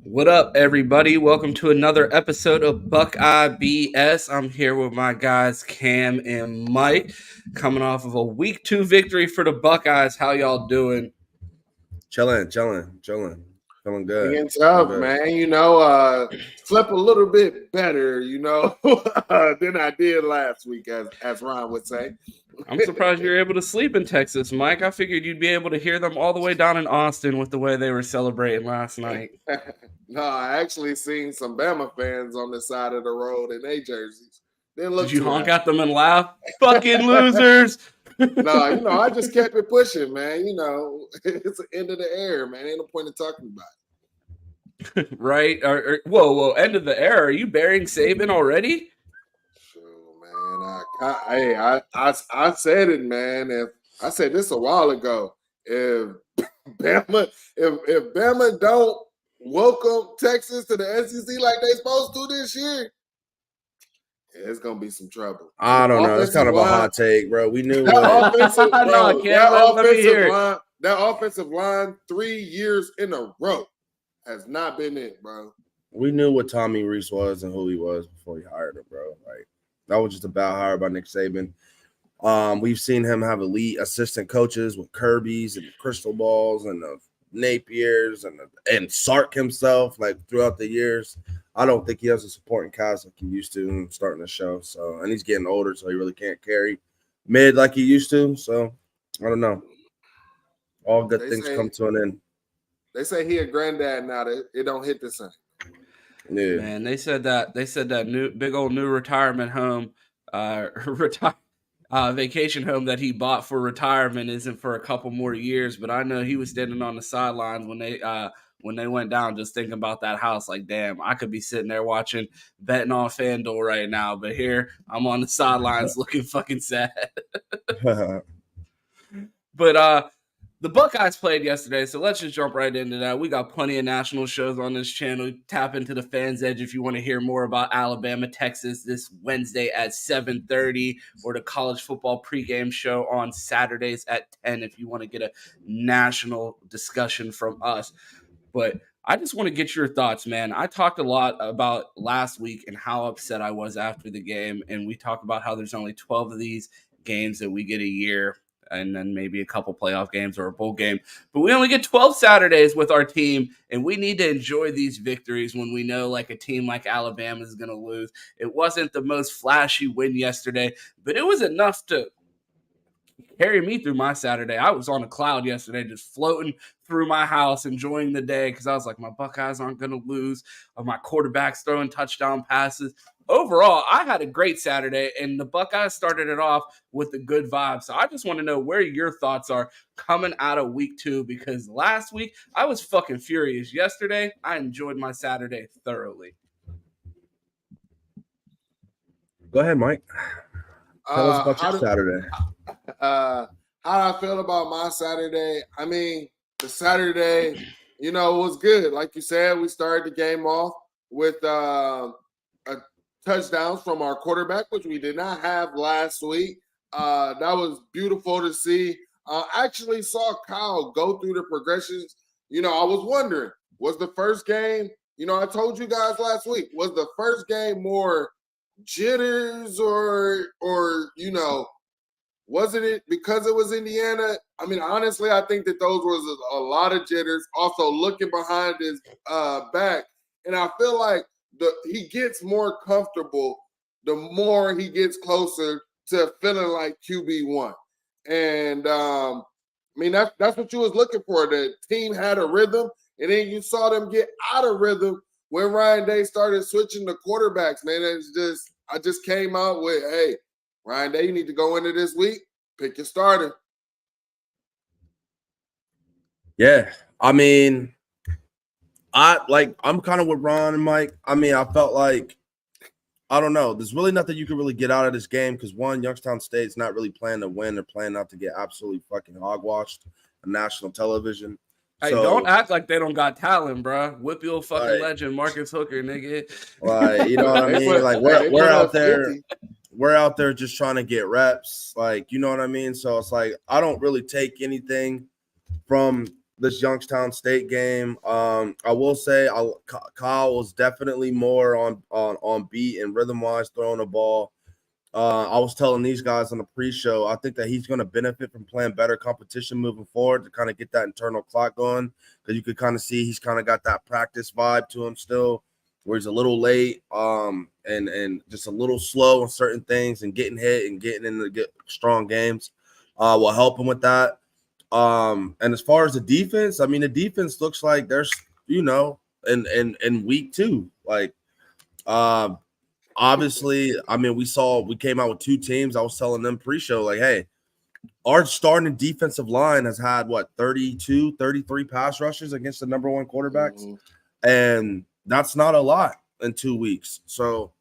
What up, everybody? Welcome to another episode of Buckeye BS. I'm here with my guys Cam and Mike, coming off of a week 2 victory for the Buckeyes. How y'all doing? Chilling. Feeling good. Hanging tough, man. Flip a little bit better, than I did last week, as Ron would say. I'm surprised you were able to sleep in Texas, Mike. I figured you'd be able to hear them all the way down in Austin with the way they were celebrating last night. No, I actually seen some Bama fans on the side of the road in their jerseys. Did you honk at them and laugh? Fucking losers! No, I just kept it pushing, man. It's the end of the era, man. Ain't no point in talking about it. Right? Whoa, end of the era. Are you burying Saban already? Man, I said it, man. I said this a while ago. If Bama don't welcome Texas to the SEC like they supposed to this year, it's gonna be some trouble. I don't know. It's kind of a hot take, bro. We knew that offensive line 3 years in a row has not been it, bro. We knew what Tommy Rees was and who he was before he hired him, bro. Like that was just a bad hire by Nick Saban. We've seen him have elite assistant coaches with Kirby's and crystal balls and Napiers and Sark himself, like throughout the years. I don't think he has a supporting cast like he used to starting the show. So, and he's getting older, so he really can't carry mid like he used to. So, I don't know. All good things come to an end. They say he a granddad now. That it don't hit the same. Yeah, man. They said that new big old new retirement home, vacation home that he bought for retirement isn't for a couple more years. But I know he was standing on the sidelines when they went down, just thinking about that house. Like, damn, I could be sitting there betting on FanDuel right now, but here I'm on the sidelines looking fucking sad. But the Buckeyes played yesterday, so let's just jump right into that. We got plenty of national shows on this channel. Tap into the Fans Edge if you want to hear more about Alabama, Texas this Wednesday at 7:30, or the college football pregame show on Saturdays at 10 if you want to get a national discussion from us. But I just want to get your thoughts, man. I talked a lot about last week and how upset I was after the game, and we talked about how there's only 12 of these games that we get a year, and then maybe a couple playoff games or a bowl game. But we only get 12 Saturdays with our team, and we need to enjoy these victories when we know like a team like Alabama is going to lose. It wasn't the most flashy win yesterday, but it was enough to carry me through my Saturday. I was on a cloud yesterday, just floating through my house, enjoying the day because I was like, my Buckeyes aren't going to lose. My quarterback's throwing touchdown passes. Overall, I had a great Saturday, and the Buckeyes started it off with a good vibe. So I just want to know where your thoughts are coming out of week 2, because last week I was fucking furious. Yesterday, I enjoyed my Saturday thoroughly. Go ahead, Mike. Tell us about your Saturday. How I feel about my Saturday. I mean, the Saturday, it was good. Like you said, we started the game off with touchdowns from our quarterback, which we did not have last week. That was beautiful to see. I actually saw Kyle go through the progressions. I was wondering, was the first game, I told you guys last week, was the first game more jitters or wasn't it because it was Indiana? I mean, honestly, I think that those was a lot of jitters. Also looking behind his back, and I feel like he gets more comfortable the more he gets closer to feeling like QB1. And I mean, that's what you was looking for. The team had a rhythm, and then you saw them get out of rhythm when Ryan Day started switching the quarterbacks, man. I just came out with, hey, Ryan Day, you need to go into this week, pick your starter. Yeah, I mean, I'm kind of with Ron and Mike. I mean, I felt like, I don't know. There's really nothing you can really get out of this game because, one, Youngstown State's not really playing to win. They're playing not to get absolutely fucking hogwashed on national television. Hey, don't act like they don't got talent, bro. Whippeal fucking legend, Marcus Hooker, nigga. Like, you know what I mean? Like, we're out there. We're out there just trying to get reps. Like, you know what I mean? So it's like, I don't really take anything from this Youngstown State game. I will say Kyle was definitely more on beat and rhythm wise throwing the ball. I was telling these guys on the pre-show, I think that he's going to benefit from playing better competition moving forward to kind of get that internal clock going, because you could kind of see he's kind of got that practice vibe to him still, where he's a little late and just a little slow on certain things, and getting hit and getting into strong games will help him with that. And as far as the defense, I mean, the defense looks like there's, in week 2, like obviously, I mean, we came out with 2 teams. I was telling them pre-show, like, hey, our starting defensive line has had 32, 33 pass rushes against the number 1 quarterbacks. Mm-hmm. And that's not a lot in 2 weeks. So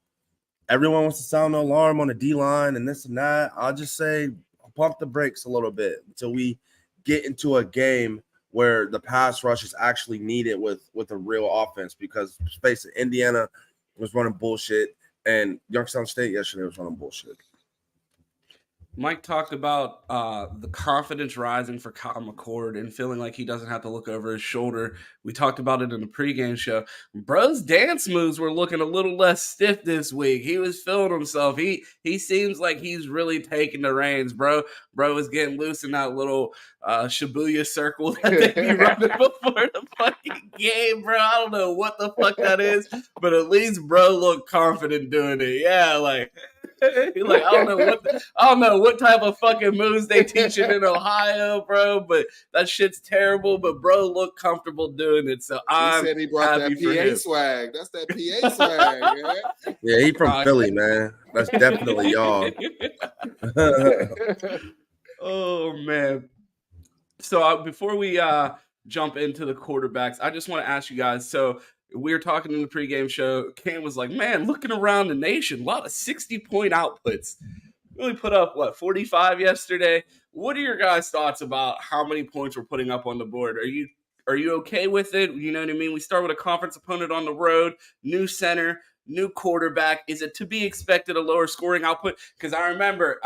everyone wants to sound the alarm on the D-line and this and that. I'll just say pump the brakes a little bit until we get into a game where the pass rush is actually needed with a real offense, because face it, Indiana was running bullshit, and Youngstown State yesterday was running bullshit. Mike talked about the confidence rising for Kyle McCord and feeling like he doesn't have to look over his shoulder. We talked about it in the pregame show. Bro's dance moves were looking a little less stiff this week. He was feeling himself. He seems like he's really taking the reins, bro. Bro is getting loose in that little Shibuya circle that they be running before the fucking game, bro. I don't know what the fuck that is, but at least bro looked confident doing it. Yeah, like I don't know what type of fucking moves they teaching in Ohio, bro, but that shit's terrible. But bro looked comfortable doing it, so I'm said he brought happy that for PA him. Swag. That's that PA swag, man. Yeah, he from Philly, man. That's definitely y'all. Oh man. So before we jump into the quarterbacks, I just want to ask you guys. So we were talking in the pregame show. Cam was like, man, looking around the nation, a lot of 60-point outputs. Really put up, 45 yesterday? What are your guys' thoughts about how many points we're putting up on the board? Are you okay with it? You know what I mean? We start with a conference opponent on the road, new center, new quarterback. Is it to be expected a lower scoring output? Because I remember,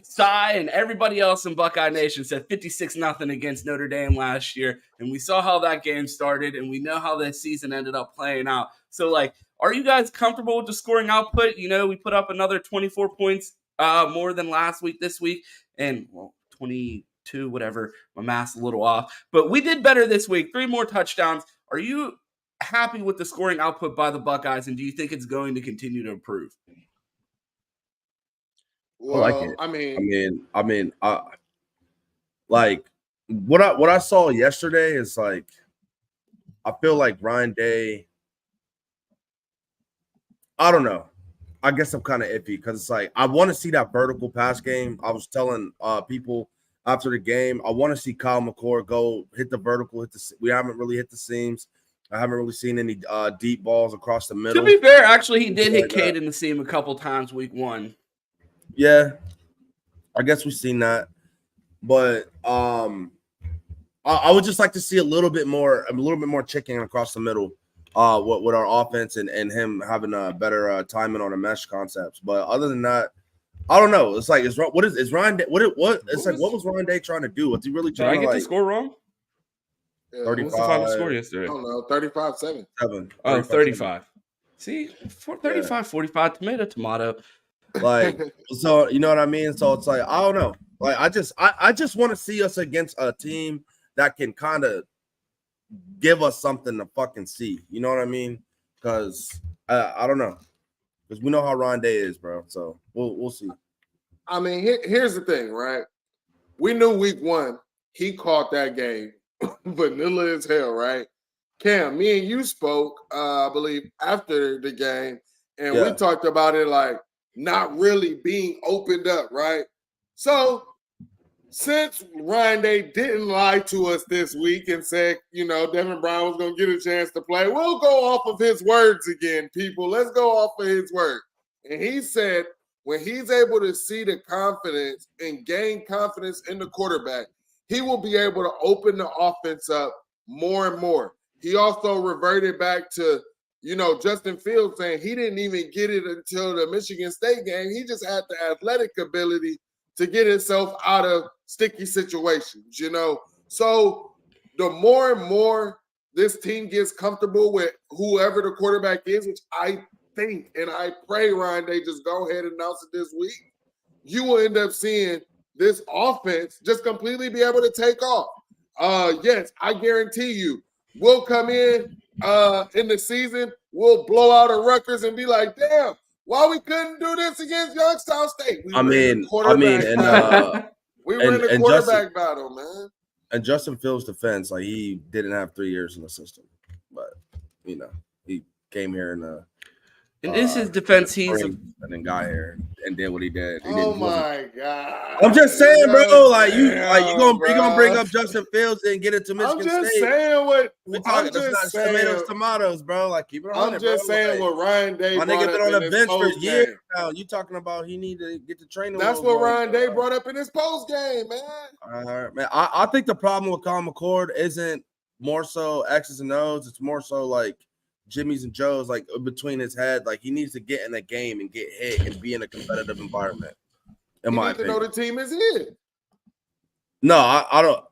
Cy and everybody else in Buckeye Nation said 56-0 against Notre Dame last year, and we saw how that game started, and we know how this season ended up playing out. So, are you guys comfortable with the scoring output? You know, we put up another 24 points more than last week this week, and 22, whatever. My math's a little off, but we did better this week. 3 more touchdowns. Are you happy with the scoring output by the Buckeyes, and do you think it's going to continue to improve? Well, I like it. What I saw yesterday is I feel like Ryan Day. I don't know. I guess I'm kind of iffy because it's I want to see that vertical pass game. I was telling people after the game, I want to see Kyle McCord go hit the vertical. We haven't really hit the seams. I haven't really seen any deep balls across the middle. To be fair, actually, he did hit Cade in the seam a couple times week 1. Yeah, I guess we've seen that, but I would just like to see a little bit more chicken across the middle, with our offense and him having a better timing on the mesh concepts. But other than that, I don't know. It's what Ryan Day? What was Ryan Day trying to do? Was he really trying to the score wrong? 35. What's the final score yesterday? I don't know. 35-7. 7. Oh, 35. See, 35, 45, tomato. So you know what I mean? So it's I don't know. I just want to see us against a team that can kind of give us something to fucking see. You know what I mean? Because I don't know. Because we know how Ryan Day is, bro. So we'll see. I mean, here's the thing, right? We knew week 1 he caught that game vanilla as hell, right? Cam, me and you spoke, I believe, after the game, and we talked about it not really being opened up, right? So since Ryan Day didn't lie to us this week and said, Devin Brown was going to get a chance to play, we'll go off of his words again, people. Let's go off of his word. And he said when he's able to see the confidence and gain confidence in the quarterback, he will be able to open the offense up more and more. He also reverted back to Justin Fields saying he didn't even get it until the Michigan State game. He just had the athletic ability to get himself out of sticky situations, So the more and more this team gets comfortable with whoever the quarterback is, which I think and I pray Ryan Day just go ahead and announce it this week, you will end up seeing this offense just completely be able to take off. Yes, I guarantee you, we'll come in the season, we'll blow out a Rutgers and be like, damn, why we couldn't do this against Youngstown State? We were in the quarterback battle, man. And Justin Fields' defense, like he didn't have 3 years in the system, but he came here in his defense, and then got here and did what he did. My God! I'm just saying, bro. Like you gonna bring up Justin Fields and get it to Michigan State. I'm just saying what we're talking. That's not tomatoes, bro. Like keep it on. I'm just saying what Ryan Day. My nigga been on the bench for years now. You talking about he need to get the training? That's what Ryan Day brought up in his post game, man. All right, man. I think the problem with Colin McCord isn't more so X's and O's. It's more so like Jimmy's and Joe's, like between his head. Like he needs to get in a game and get hit and be in a competitive environment. In my opinion, know the team is hit. No, I don't.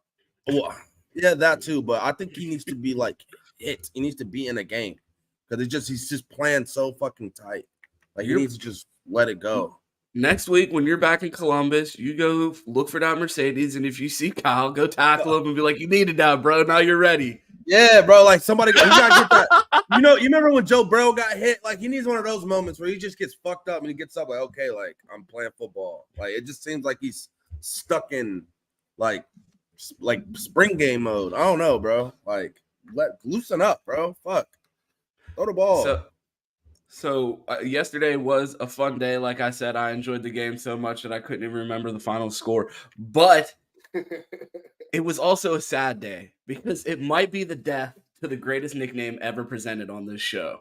Well, yeah, that too. But I think he needs to be like hit. He needs to be in a game because he's just playing so fucking tight. Like he needs to just let it go. Next week, when you're back in Columbus, you go look for that Mercedes, and if you see Kyle, go tackle him and be like, "You needed that, bro. Now you're ready." Yeah, bro. Like somebody, you gotta get that. You remember when Joe Burrow got hit? Like he needs one of those moments where he just gets fucked up and he gets up like, okay, like I'm playing football. Like it just seems like he's stuck in like spring game mode. I don't know, bro. Like loosen up, bro. Fuck, throw the ball. So yesterday was a fun day. Like I said, I enjoyed the game so much that I couldn't even remember the final score. But it was also a sad day because it might be the death to the greatest nickname ever presented on this show.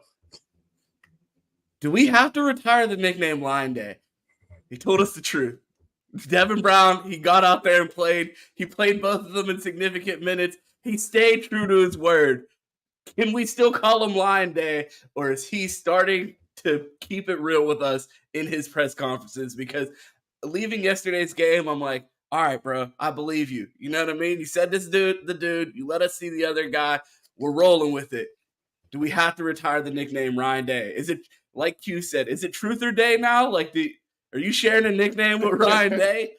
Do we have to retire the nickname Lion Day? He told us the truth. Devin Brown, he got out there and played. He played both of them in significant minutes. He stayed true to his word. Can we still call him Lion Day, or is he starting to keep it real with us in his press conferences? Because leaving yesterday's game, I'm like, all right, bro, I believe you. You know what I mean? You said this dude, the dude. You let us see the other guy. We're rolling with it. Do we have to retire the nickname Ryan Day? Is it, like Q said, is it Truther Day now? Like, are you sharing a nickname with Ryan Day?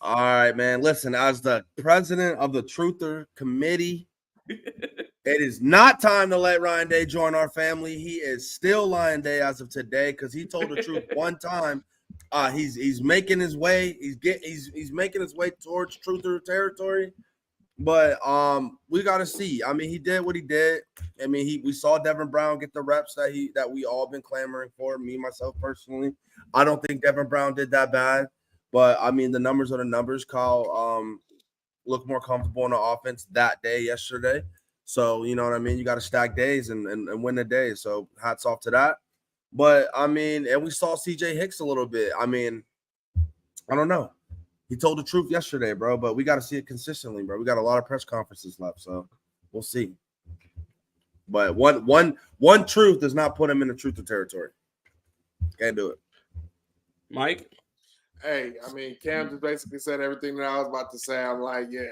All right, man. Listen, as the president of the Truther Committee, it is not time to let Ryan Day join our family. He is still Lion Day as of today because he told the truth one time. He's making his way. He's making his way towards Truther territory. But we gotta see. I mean, he did what he did. I mean, we saw Devin Brown get the reps that we all been clamoring for. Me, myself personally, I don't think Devin Brown did that bad. But I mean, the numbers are the numbers. Kyle looked more comfortable on the offense that day yesterday. So you know what I mean. You got to stack days and win the day. So hats off to that. But I mean, and we saw CJ Hicks a little bit. I mean, I don't know. He told the truth yesterday, bro, but we got to see it consistently, bro. We got a lot of press conferences left, so we'll see. But one truth does not put him in the truther territory. Can't do it. Mike? Hey, I mean, Cam just basically said everything that I was about to say. I'm like, yeah,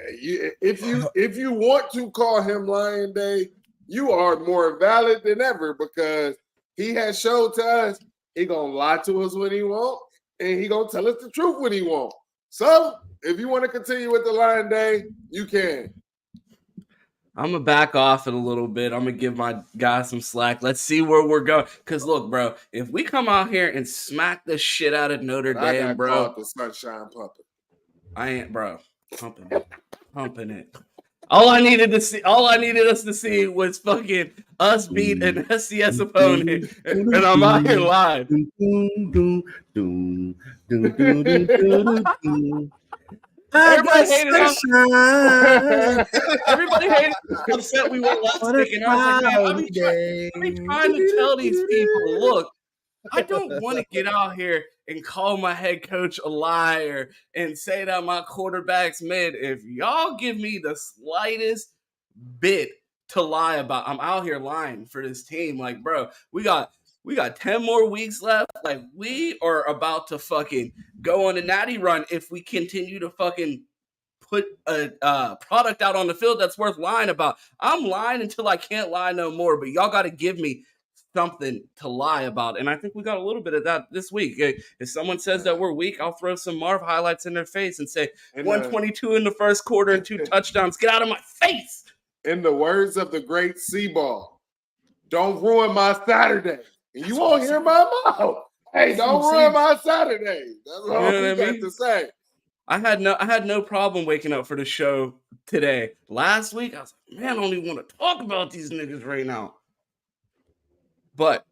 if you want to call him Lion Day, you are more valid than ever because he has showed to us he gonna lie to us when he won't, and he gonna tell us the truth when he won't. So, if you want to continue with the Lion Day, you can. I'm going to back off it a little bit. I'm going to give my guys some slack. Let's see where we're going. Because, look, bro, if we come out here and smack the shit out of Notre Dame, bro. The sunshine pumping. I ain't, bro. Pumping it. All I needed us to see was fucking us beat an SCS opponent, and I'm out here live. Everybody hated how upset we were last week, and I was like, I'm trying to tell these people, look, I don't want to get out here and call my head coach a liar and say that my quarterback's mid. If y'all give me the slightest bit to lie about, I'm out here lying for this team. Like, bro, we got 10 more weeks left. Like, we are about to fucking go on a natty run if we continue to fucking put a product out on the field that's worth lying about. I'm lying until I can't lie no more, but y'all got to give me something to lie about. And I think we got a little bit of that this week. If someone says that we're weak, I'll throw some Marv highlights in their face and say, 122 in the first quarter and 2 touchdowns. Get out of my face. In the words of the great Seaball, don't ruin my Saturday. And you won't hear my mouth. Hey, don't ruin my Saturday. That's all we got to say. I had no problem waking up for the show today. Last week, I was like, man, I don't even want to talk about these niggas right now. But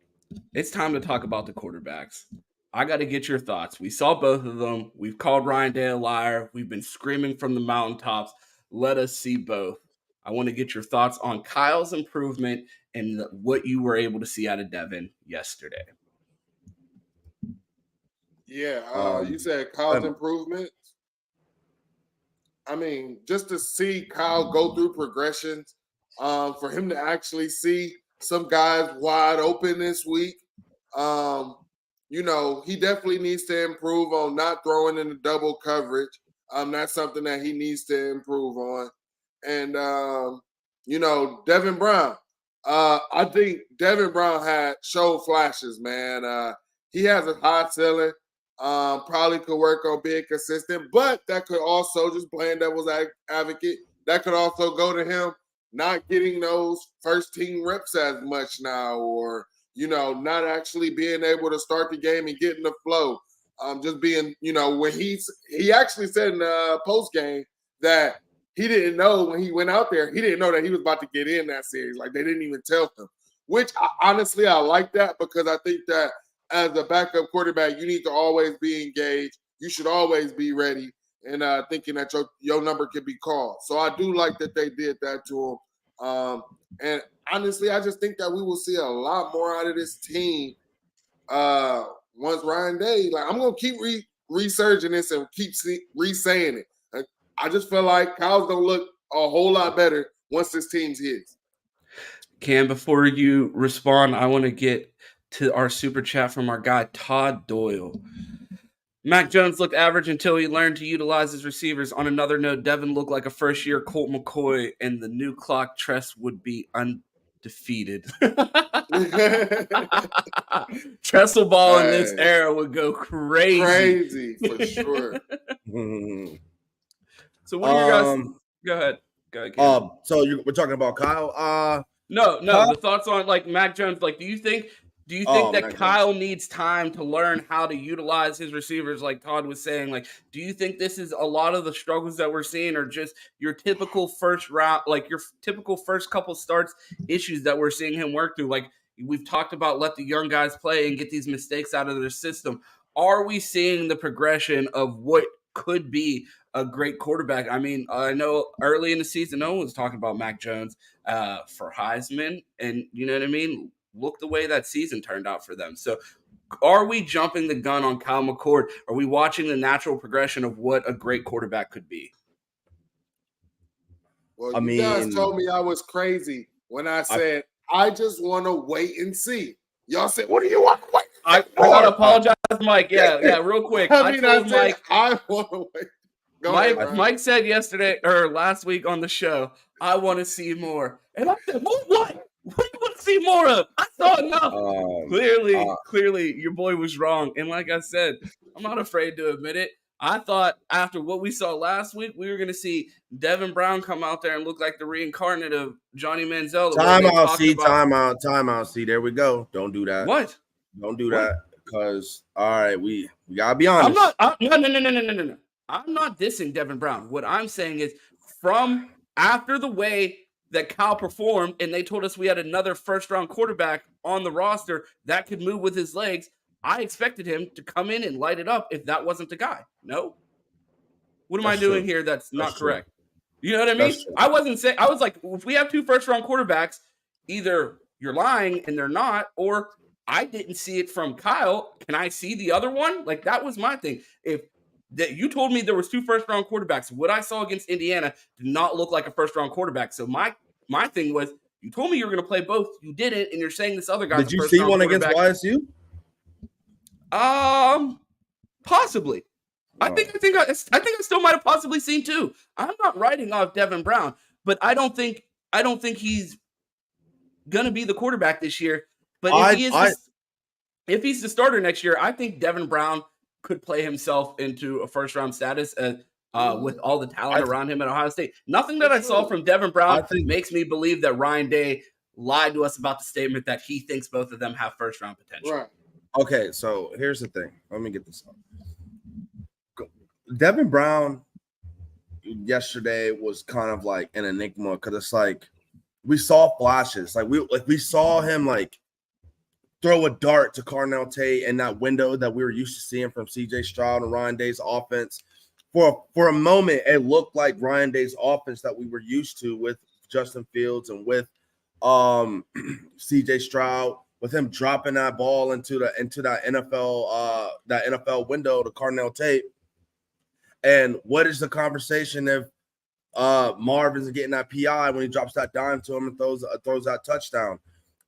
it's time to talk about the quarterbacks. I got to get your thoughts. We saw both of them. We've called Ryan Day a liar. We've been screaming from the mountaintops. Let us see both. I want to get your thoughts on Kyle's improvement and what you were able to see out of Devin yesterday. Yeah, you said Kyle's improvement. I mean, just to see Kyle go through progressions, for him to actually see some guys wide open this week, he definitely needs to improve on not throwing in the double coverage. That's something that he needs to improve on. And, Devin Brown. I think Devin Brown had showed flashes, man. He has a high ceiling. Probably could work on being consistent, but that could also, just playing devil's advocate, that could also go to him not getting those first team reps as much now, or, not actually being able to start the game and get in the flow. Just being, when he actually said in the post game that he didn't know when he went out there, he didn't know that he was about to get in that series. Like, they didn't even tell him, which honestly, I like that, because I think that as a backup quarterback, you need to always be engaged. You should always be ready and thinking that your number can be called. So I do like that they did that to him. And honestly, I just think that we will see a lot more out of this team once Ryan Day. Like, I'm going to keep resurging this and keep re-saying it. I just feel like Kyle's going to look a whole lot better once this team's his. Cam, before you respond, I want to get to our super chat from our guy, Todd Doyle. Mac Jones looked average until he learned to utilize his receivers. On another note, Devin looked like a first-year Colt McCoy, and the new clock Tress would be undefeated. Trestle ball in this era would go crazy. Crazy, for sure. So what are your guys? Go ahead. Cam. So we're talking about Kyle? No. The thoughts on, like, Mac Jones. Like, do you think that Kyle needs time to learn how to utilize his receivers, like Todd was saying? Like, do you think this is a lot of the struggles that we're seeing, or just your typical first round, like your typical first couple starts issues that we're seeing him work through? Like, we've talked about, let the young guys play and get these mistakes out of their system. Are we seeing the progression of what could be a great quarterback? I mean, I know early in the season, no one was talking about Mac Jones for Heisman, and you know what I mean? Look the way that season turned out for them. So are we jumping the gun on Kyle McCord? Are we watching the natural progression of what a great quarterback could be? Well, you guys told me I was crazy when I said I just want to wait and see. Y'all said, what do you want to wait? I got to apologize, Mike. Yeah, real quick. I told Mike, I want to wait. Mike said yesterday or last week on the show, I want to see more. And I said, what? What do you want to see more of? I saw enough. Clearly, your boy was wrong. And like I said, I'm not afraid to admit it. I thought after what we saw last week, we were going to see Devin Brown come out there and look like the reincarnate of Johnny Manziel. Timeout. See, there we go. Don't do that. What? Don't do that. Because, all right, we got to be honest. No. I'm not dissing Devin Brown. What I'm saying is, from after the way that Kyle performed, and they told us we had another first-round quarterback on the roster that could move with his legs, I expected him to come in and light it up if that wasn't the guy. No? What am I doing here that's not correct? You know what I mean? I was like, if we have two first-round quarterbacks, either you're lying and they're not, or I didn't see it from Kyle. Can I see the other one? Like, that was my thing. If that you told me there was two first-round quarterbacks, what I saw against Indiana did not look like a first-round quarterback. So my thing was, you told me you were going to play both. You didn't, and you're saying this other guy. Did you see one against YSU? Possibly. I think I still might have possibly seen 2. I'm not writing off Devin Brown, but I don't think he's gonna be the quarterback this year. But if he's the starter next year, I think Devin Brown could play himself into a first round status with all the talent around him at Ohio State. Nothing that I saw from Devin Brown makes me believe that Ryan Day lied to us about the statement that he thinks both of them have first round potential. Right. Okay, so here's the thing. Let me get this up. Devin Brown yesterday was kind of like an enigma because it's like we saw flashes. We saw him like throw a dart to Carnell Tate in that window that we were used to seeing from CJ Stroud and Ryan Day's offense. For a moment, it looked like Ryan Day's offense that we were used to with Justin Fields and with CJ Stroud, with him dropping that ball into that NFL window to Carnell Tate. And what is the conversation if Marvin's getting that PI when he drops that dime to him and throws that touchdown?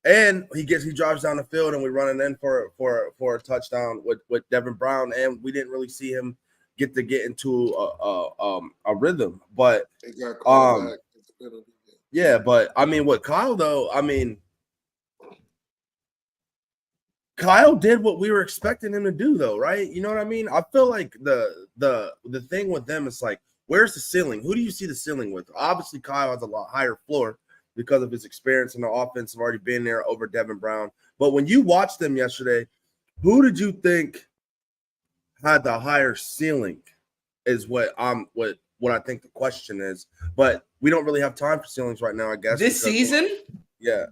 And he drives down the field and we run it in for a touchdown with Devin Brown, and we didn't really see him get into a rhythm. But yeah, but I mean, with Kyle though, I mean, Kyle did what we were expecting him to do, though, right? You know what I mean? I feel like the thing with them is like, where's the ceiling? Who do you see the ceiling with? Obviously, Kyle has a lot higher floor because of his experience in the offense, have already been there over Devin Brown. But when you watched them yesterday, who did you think had the higher ceiling? Is what I think the question is. But we don't really have time for ceilings right now, I guess. This season? Yeah.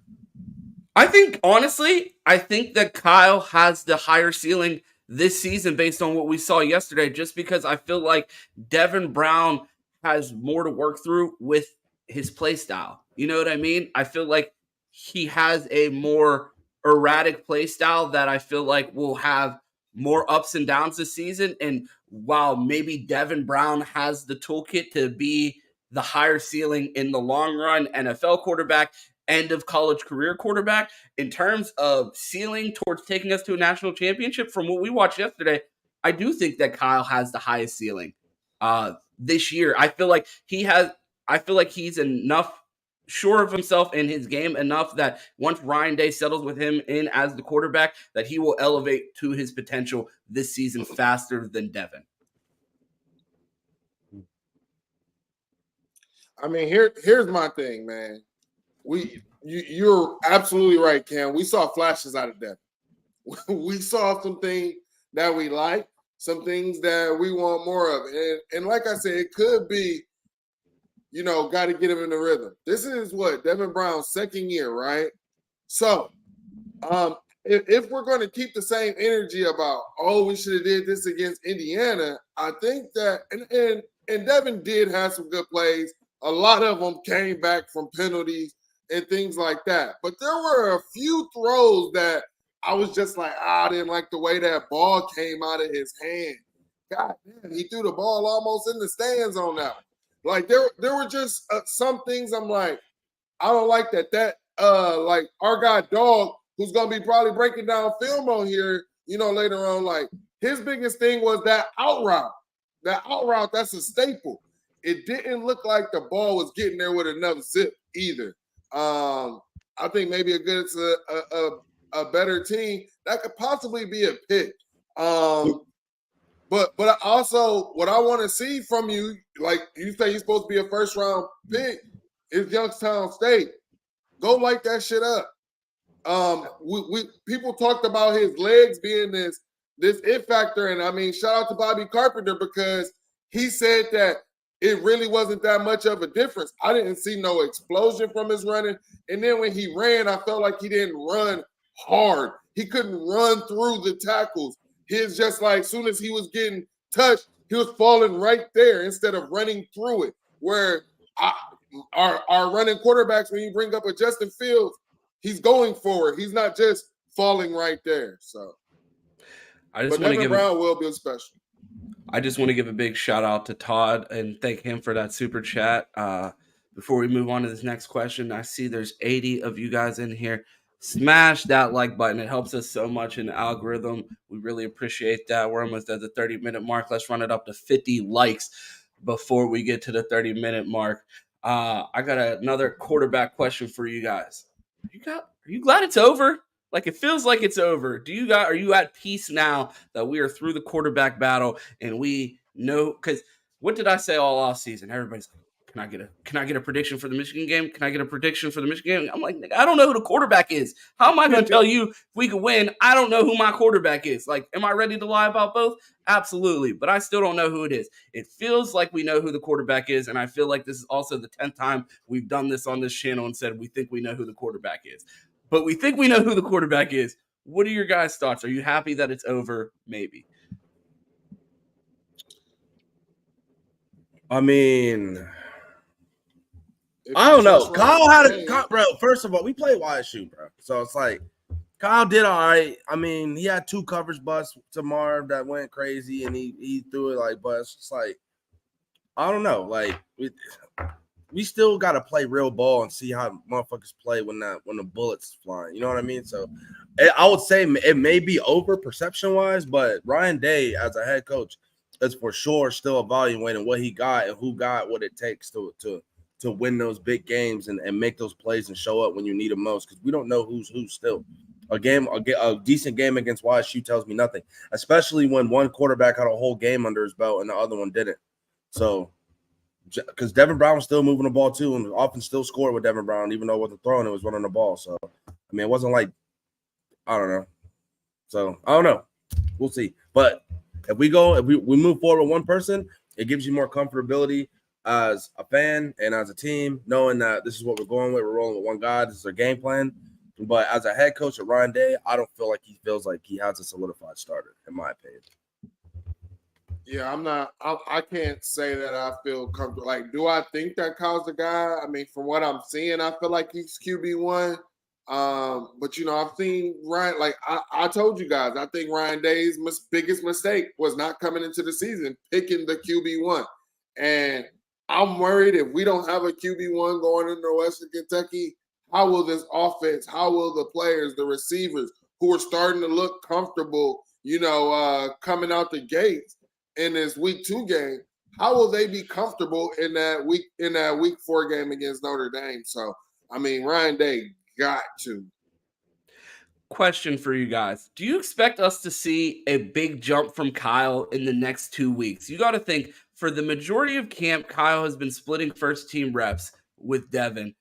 I think that Kyle has the higher ceiling this season based on what we saw yesterday, just because I feel like Devin Brown has more to work through with his play style. You know what I mean? I feel like he has a more erratic play style that I feel like will have more ups and downs this season. And while maybe Devin Brown has the toolkit to be the higher ceiling in the long run NFL quarterback, end of college career quarterback, in terms of ceiling towards taking us to a national championship, from what we watched yesterday, I do think that Kyle has the highest ceiling this year. I feel like he's enough sure of himself in his game enough that once Ryan Day settles with him in as the quarterback, that he will elevate to his potential this season faster than Devin. I mean, here's my thing, man. You're absolutely right, Cam. We saw flashes out of Devin. We saw some things that we like, some things that we want more of. And like I said, it could be, got to get him in the rhythm. This is Devin Brown's second year, right? So if we're going to keep the same energy about, we should have did this against Indiana, I think that, and Devin did have some good plays. A lot of them came back from penalties and things like that. But there were a few throws that I was just like, I didn't like the way that ball came out of his hand. God damn, he threw the ball almost in the stands on that one. Like there were just some things I'm like, I don't like that like our guy Dog, who's gonna be probably breaking down film on here, later on, like his biggest thing was that out route. That out route, that's a staple. It didn't look like the ball was getting there with enough zip either. I think maybe against a better team, that could possibly be a pick. But also what I want to see from you, like you say, you're supposed to be a first round pick, is Youngstown State. Go light that shit up. We people talked about his legs being this it factor, and I mean, shout out to Bobby Carpenter because he said that it really wasn't that much of a difference. I didn't see no explosion from his running. And then when he ran, I felt like he didn't run hard. He couldn't run through the tackles. He's just like, as soon as he was getting touched, he was falling right there instead of running through it. Where our running quarterbacks, when you bring up a Justin Fields, he's going forward. He's not just falling right there. So, Devin Brown will be special. I just want to give a big shout out to Todd and thank him for that super chat. Before we move on to this next question, I see there's 80 of you guys in here. smash that like button. It helps us so much in the algorithm. We really appreciate that. We're almost at the 30-minute mark. Let's run it up to 50 likes before we get to the 30-minute mark. I got another quarterback question for you guys. Are you glad it's over? Like, it feels like it's over. Are you at peace now that we are through the quarterback battle and we know? Because what did I say all off season? Everybody's like, can I get a prediction for the Michigan game? Can I get a prediction for the Michigan game? I'm like, I don't know who the quarterback is. How am I going to tell you if we can win? I don't know who my quarterback is. Like, am I ready to lie about both? Absolutely. But I still don't know who it is. It feels like we know who the quarterback is. And I feel like this is also the 10th time we've done this on this channel and said we think we know who the quarterback is. But we think we know who the quarterback is. What are your guys' thoughts? Are you happy that it's over? Maybe. I mean, I don't know. Kyle, bro. First of all, we played wide shoot, bro. So it's like Kyle did all right. I mean, he had 2 coverage busts to Marv that went crazy, and he threw it like busts. It's like, I don't know. Like we still got to play real ball and see how motherfuckers play when the bullets flying. You know what I mean? So I would say it may be over perception wise, but Ryan Day as a head coach is for sure still evaluating what he got and who got what it takes to win those big games and make those plays and show up when you need them most, because we don't know who's still. A decent game against YSU tells me nothing, especially when one quarterback had a whole game under his belt and the other one didn't. So, because Devin Brown was still moving the ball too, and often still scored with Devin Brown, even though it wasn't throwing, it was running the ball. So, I mean, it wasn't like, I don't know. So, I don't know. We'll see. But if we move forward with one person, it gives you more comfortability as a fan and as a team, knowing that this is what we're going with. We're rolling with one guy. This is our game plan. But as a head coach at Ryan Day, I don't feel like he feels like he has a solidified starter, in my opinion. Yeah, I can't say that I feel comfortable. Like, do I think that Kyle's the guy? I mean, from what I'm seeing, I feel like he's QB1. But, I've seen Ryan, like I told you guys, I think Ryan Day's biggest mistake was not coming into the season, picking the QB1. And I'm worried if we don't have a QB1 going into Western Kentucky, how will this offense, how will the players, the receivers who are starting to look comfortable, coming out the gates in this week 2 game, how will they be comfortable in that week 4 game against Notre Dame? So, I mean, Ryan Day got to. Question for you guys. Do you expect us to see a big jump from Kyle in the next 2 weeks? You got to think, for the majority of camp, Kyle has been splitting first team reps with Devin.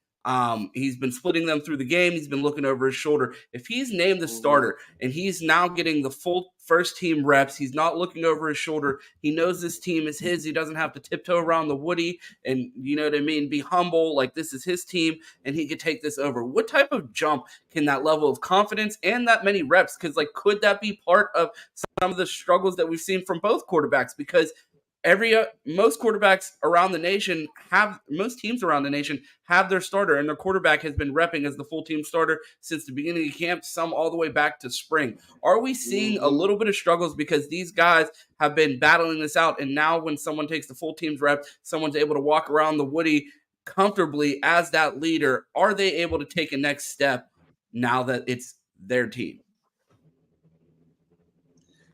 He's been splitting them through the game. He's been looking over his shoulder. If he's named the starter and he's now getting the full first team reps, he's not looking over his shoulder. He knows this team is his. He doesn't have to tiptoe around the woody and, you know what I mean, be humble. Like, this is his team and he could take this over. What type of jump can that level of confidence and that many reps? Because, like, could that be part of some of the struggles that we've seen from both quarterbacks? Because most quarterbacks around the nation most teams around the nation have their starter, and their quarterback has been repping as the full team starter since the beginning of camp, some all the way back to spring. Are we seeing a little bit of struggles because these guys have been battling this out, and now when someone takes the full team's rep, someone's able to walk around the woody comfortably as that leader? Are they able to take a next step now that it's their team?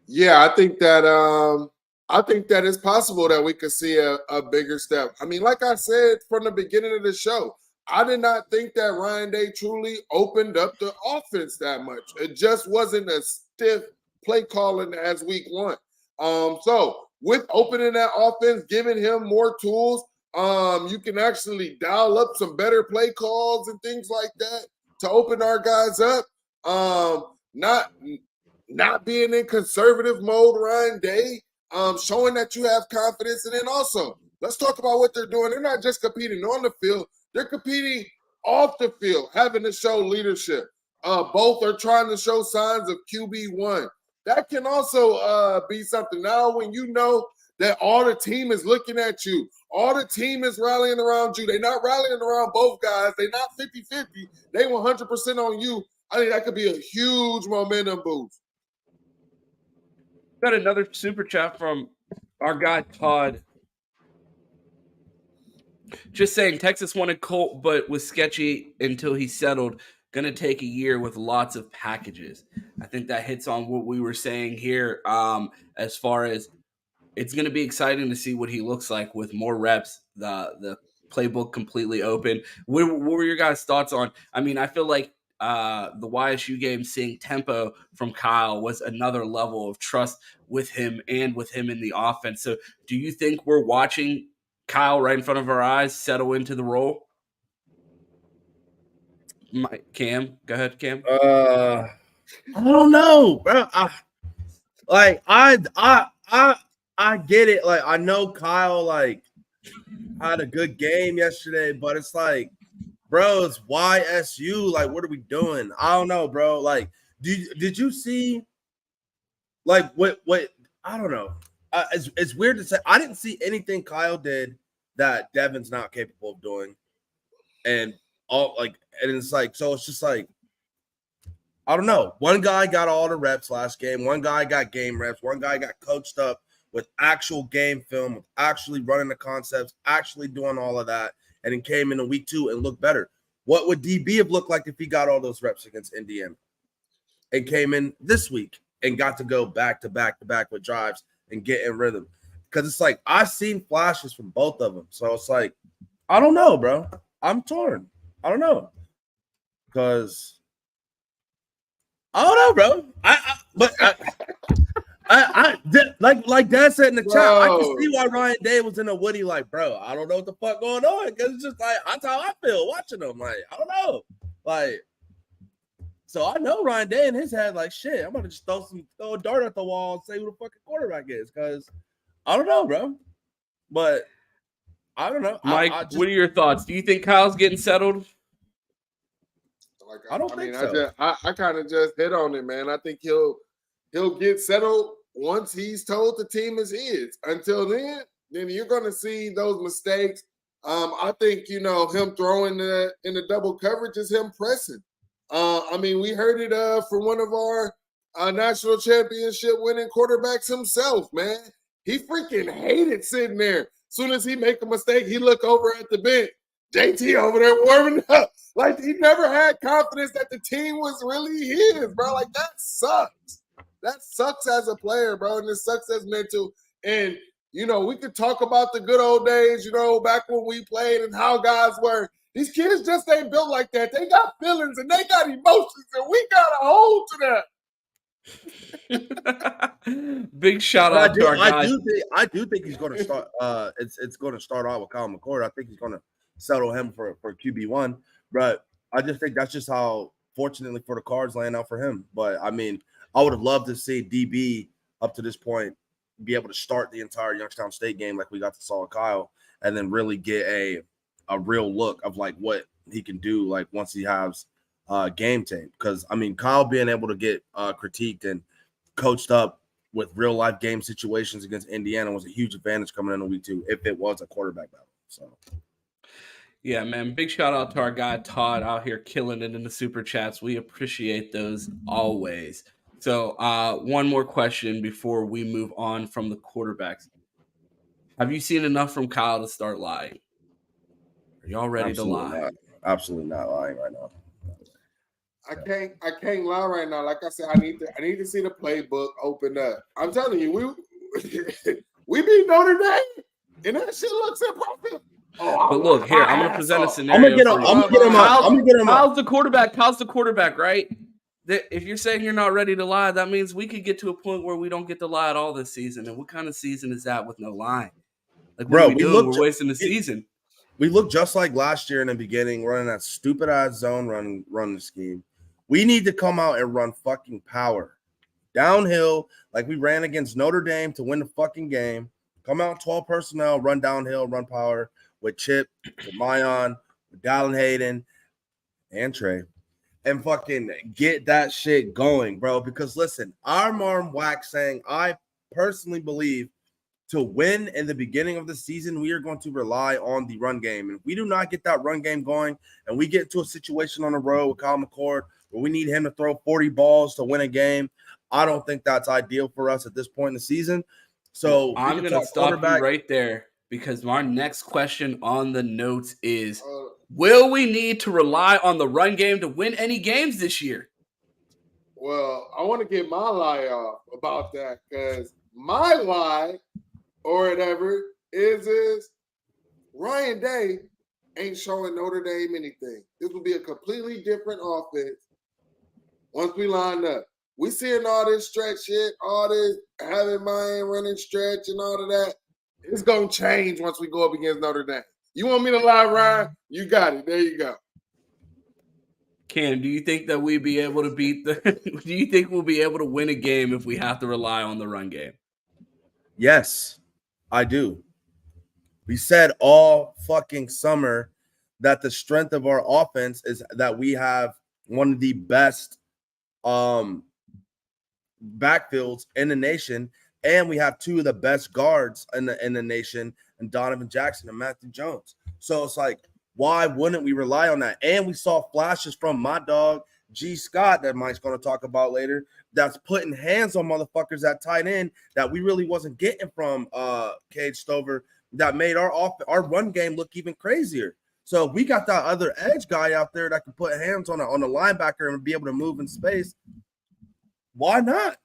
Yeah, I think that it's possible that we could see a bigger step. I mean, like I said from the beginning of the show, I did not think that Ryan Day truly opened up the offense that much. It just wasn't a stiff play calling as week 1. So with opening that offense, giving him more tools, you can actually dial up some better play calls and things like that to open our guys up. Not being in conservative mode, Ryan Day. Showing that you have confidence. And then also, let's talk about what they're doing. They're not just competing on the field. They're competing off the field, having to show leadership. Both are trying to show signs of QB1. That can also be something. Now, when you know that all the team is looking at you, all the team is rallying around you, they're not rallying around both guys. They're not 50-50. They 100% on you. I think that could be a huge momentum boost. Got another super chat from our guy Todd. Just saying, Texas wanted Colt, but was sketchy until he settled. going to take a year with lots of packages. I think that hits on what we were saying here as far as it's going to be exciting to see what he looks like with more reps, the playbook completely open. What were your guys' thoughts on? I mean, I feel like the YSU game, seeing tempo from Kyle was another level of trust with him and with him in the offense. So do you think we're watching Kyle right in front of our eyes settle into the role? Cam, go ahead, Cam. I don't know, bro. I get it. Like, I know Kyle like had a good game yesterday, but it's like, bro, it's YSU. Like, what are we doing? I don't know, bro. Like, did you see like what I don't know. It's weird to say. I didn't see anything Kyle did that Devin's not capable of doing. And it's like, so it's just like, I don't know. One guy got all the reps last game. One guy got game reps. One guy got coached up with actual game film, with actually running the concepts, actually doing all of that, and then came in week 2 and looked better. What would DB have looked like if he got all those reps against Indiana and came in this week and got to go back to back to back with drives and get in rhythm? Because it's like, I've seen flashes from both of them. So it's like, I don't know, bro. I'm torn. I don't know. Because I don't know, bro. Like Dad said in the chat, I can see why Ryan Day was in a Woody. Like, bro, I don't know what the fuck going on. Because it's just like, that's how I feel watching them. Like, I don't know. Like, so I know Ryan Day in his head, like, shit, I'm gonna just throw a dart at the wall and say who the fucking quarterback is. Because I don't know, bro. But I don't know. Mike, what are your thoughts? Do you think Kyle's getting settled? I think so. I kind of just hit on it, man. I think he'll get settled once he's told the team is his. Until then you're going to see those mistakes. I think, him throwing in the double coverage is him pressing. I mean, we heard it from one of our national championship winning quarterbacks himself, man. He freaking hated sitting there. As soon as he make a mistake, he look over at the bench. JT over there warming up. Like, he never had confidence that the team was really his, bro. Like, that sucks. That sucks as a player, bro, and it sucks as mental. And, we could talk about the good old days, back when we played and how guys were. These kids just ain't built like that. They got feelings and they got emotions, and we got to hold to that. Big shout out to our guys. I do think he's going to start. It's going to start out with Kyle McCord. I think he's going to settle him for QB1. But I just think that's just how, fortunately for the cards, land out for him. But, I mean, I would have loved to see DB up to this point be able to start the entire Youngstown State game like we got to saw Kyle, and then really get a real look of, like, what he can do, like, once he has game tape. Because, I mean, Kyle being able to get critiqued and coached up with real-life game situations against Indiana was a huge advantage coming into week 2 if it was a quarterback battle. So – yeah, man. Big shout out to our guy Todd out here killing it in the super chats. We appreciate those always. So one more question before we move on from the quarterbacks. Have you seen enough from Kyle to start lying? Are y'all ready to lie? Absolutely not lying right now. I can't lie right now. Like I said, I need to see the playbook open up. I'm telling you, we beat Notre Dame, and that shit looks impressive. But look, here, I'm going to present a scenario. I'm going to get him. Kyle's the quarterback, right? If you're saying you're not ready to lie, that means we could get to a point where we don't get to lie at all this season. And what kind of season is that with no lying? Like, what are we doing? We're wasting the season. We look just like last year in the beginning, running that stupid-ass zone run scheme. We need to come out and run fucking power. Downhill, like we ran against Notre Dame to win the fucking game. Come out 12 personnel, run downhill, run power. With Chip, with Mayan, with Dallin Hayden, and Trey, and fucking get that shit going, bro. Because listen, our Marm Wax saying, I personally believe to win in the beginning of the season, we are going to rely on the run game. And if we do not get that run game going, and we get into a situation on the road with Kyle McCord where we need him to throw 40 balls to win a game, I don't think that's ideal for us at this point in the season. So I'm going to stop you right there. Because our next question on the notes is, Will we need to rely on the run game to win any games this year? Well, I want to get my lie off about that because my lie or whatever is Ryan Day ain't showing Notre Dame anything. This will be a completely different offense once we line up. We seeing all this stretch shit, all this having mind running stretch and all of that. It's going to change once we go up against Notre Dame. You want me to lie, Ryan? You got it. There you go. Cam, do you think that we'd be able to beat the – do you think we'll be able to win a game if we have to rely on the run game? Yes, I do. We said all fucking summer that the strength of our offense is that we have one of the best backfields in the nation, and we have two of the best guards in the nation, and Donovan Jackson and Matthew Jones. So it's like, why wouldn't we rely on that? And we saw flashes from my dog, G. Scott, that Mike's going to talk about later, that's putting hands on motherfuckers at tight end that we really wasn't getting from Cade Stover, that made our run game look even crazier. So we got that other edge guy out there that can put hands on a linebacker and be able to move in space. Why not?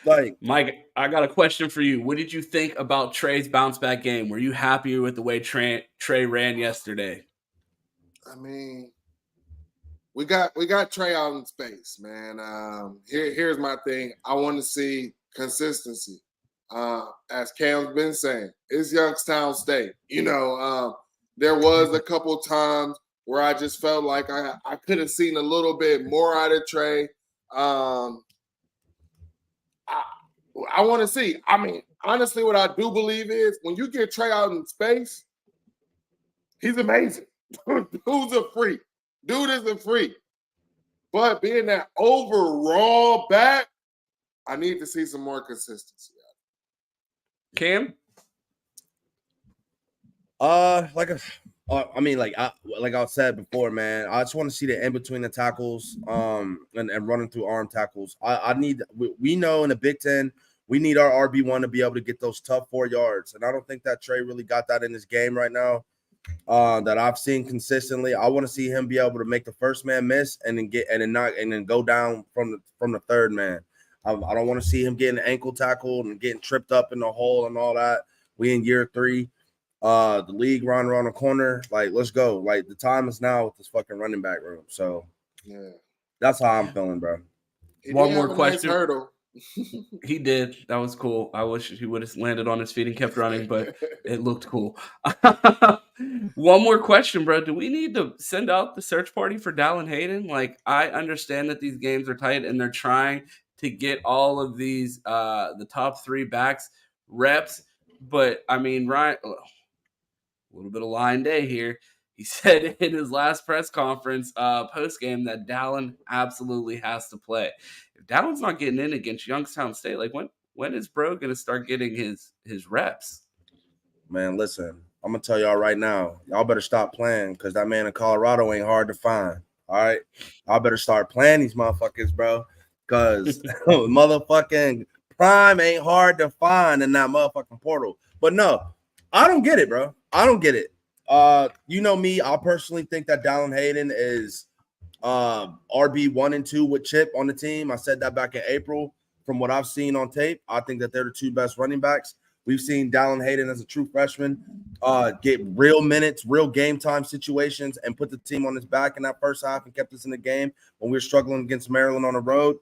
Like, Mike, I got a question for you. What did you think about Trey's bounce back game? Were you happy with the way Trey ran yesterday? I mean, we got Trey out in space, man. Here's my thing. I want to see consistency. As Cam's been saying, it's Youngstown State. There was a couple times where I just felt like I could have seen a little bit more out of Trey. I want to see. I mean, honestly, what I do believe is when you get Trey out in space, he's amazing. Dude's a freak. Dude is a freak. But being that overall back, I need to see some more consistency. Cam? like I said before, man, I just want to see the in between the tackles, and running through arm tackles. We know in the Big Ten, we need our RB1 to be able to get those tough 4 yards. And I don't think that Trey really got that in his game right now, that I've seen consistently. I want to see him be able to make the first man miss and then go down from the third man. I don't want to see him getting ankle tackled and getting tripped up in the hole and all that. We in year 3. The league run around the corner. Like, let's go. Like, the time is now with this fucking running back room. So, yeah, that's how I'm feeling, bro. One more question. Nice hurdle. He did. That was cool. I wish he would have landed on his feet and kept running, but it looked cool. One more question, bro. Do we need to send out the search party for Dallin Hayden? Like, I understand that these games are tight and they're trying to get all of these the top 3 backs reps, but I mean, Ryan, a little bit of Lion Day here. He said in his last press conference post game that Dallin absolutely has to play. If Dallin's not getting in against Youngstown State, like when is bro going to start getting his reps? Man, listen, I'm gonna tell y'all right now, y'all better stop playing because that man in Colorado ain't hard to find. All right, y'all better start playing these motherfuckers, bro, because motherfucking prime ain't hard to find in that motherfucking portal. But no, I don't get it, bro. I don't get it. You know me, I personally think that Dallin Hayden is RB 1 and 2 with Chip on the team. I said that back in April. From what I've seen on tape, I think that they're the 2 best running backs. We've seen Dallin Hayden as a true freshman get real minutes, real game time situations, and put the team on his back in that first half and kept us in the game when we were struggling against Maryland on the road.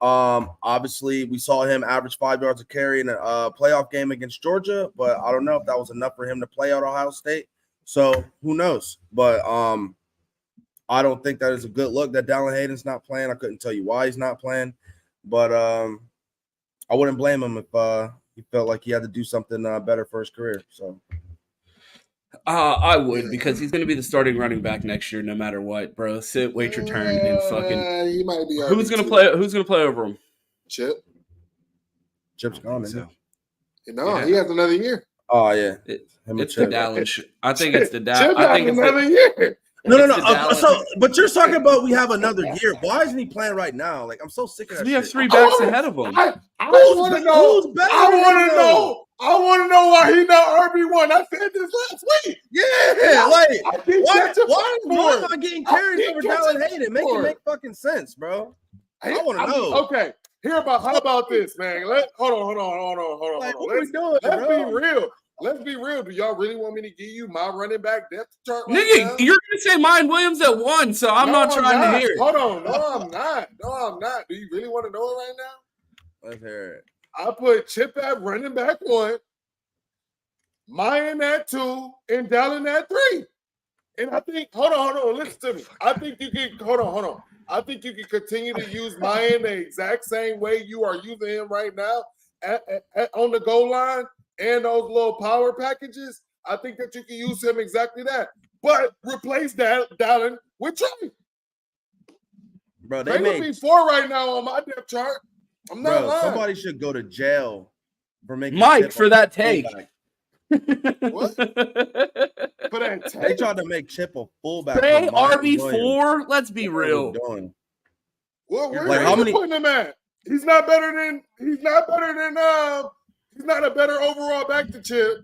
Obviously, we saw him average 5 yards a carry in a playoff game against Georgia, but I don't know if that was enough for him to play out Ohio State. So who knows? But I don't think that is a good look that Dallin Hayden's not playing. I couldn't tell you why he's not playing, but I wouldn't blame him if he felt like he had to do something better for his career. So I would, because he's going to be the starting running back next year, no matter what, bro. Sit, wait your turn, and fucking. He might be. Who's going to play? Who's going to play over him? Chip. Chip's gone. So. No, he has another year. Oh yeah, it's the Dallin. I think it's the Dallin. I think it's another year. No. So, but you're talking about we have another year. Why isn't he playing right now? Like, I'm so sick of that. We have 3 backs ahead of him. I want to know. I want to know I want to know why he not RB1. I said this last week. Yeah, like I keep why catching am for I getting carries over Dallin Hayden? Make it make fucking sense, bro. I want to know. Okay, how about this, man? Hold on. Like, what are we doing, Let's bro? be real. Let's be real. Do y'all really want me to give you my running back depth chart right Nigga, now? you're gonna say Mine Williams at 1, so I'm not trying to hear it. Hold on. No, I'm not. Do you really want to know it right now? Let's hear it. I put Chip at running back 1, Mayan at 2, and Dallin at 3. And I think, hold on, listen to me. I think you can, hold on. I think you can continue to use Mayan the exact same way you are using him right now on the goal line and those little power packages. I think that you can use him exactly that. But replace Dallin with Trey. Bro, Trey would be 4 right now on my depth chart. I'm not lying. Somebody should go to jail for making Mike for that take. What? For that take? They tried to make Chip a fullback. Trey RB4. Let's be real. Where are you putting him at? He's not a better overall back to Chip.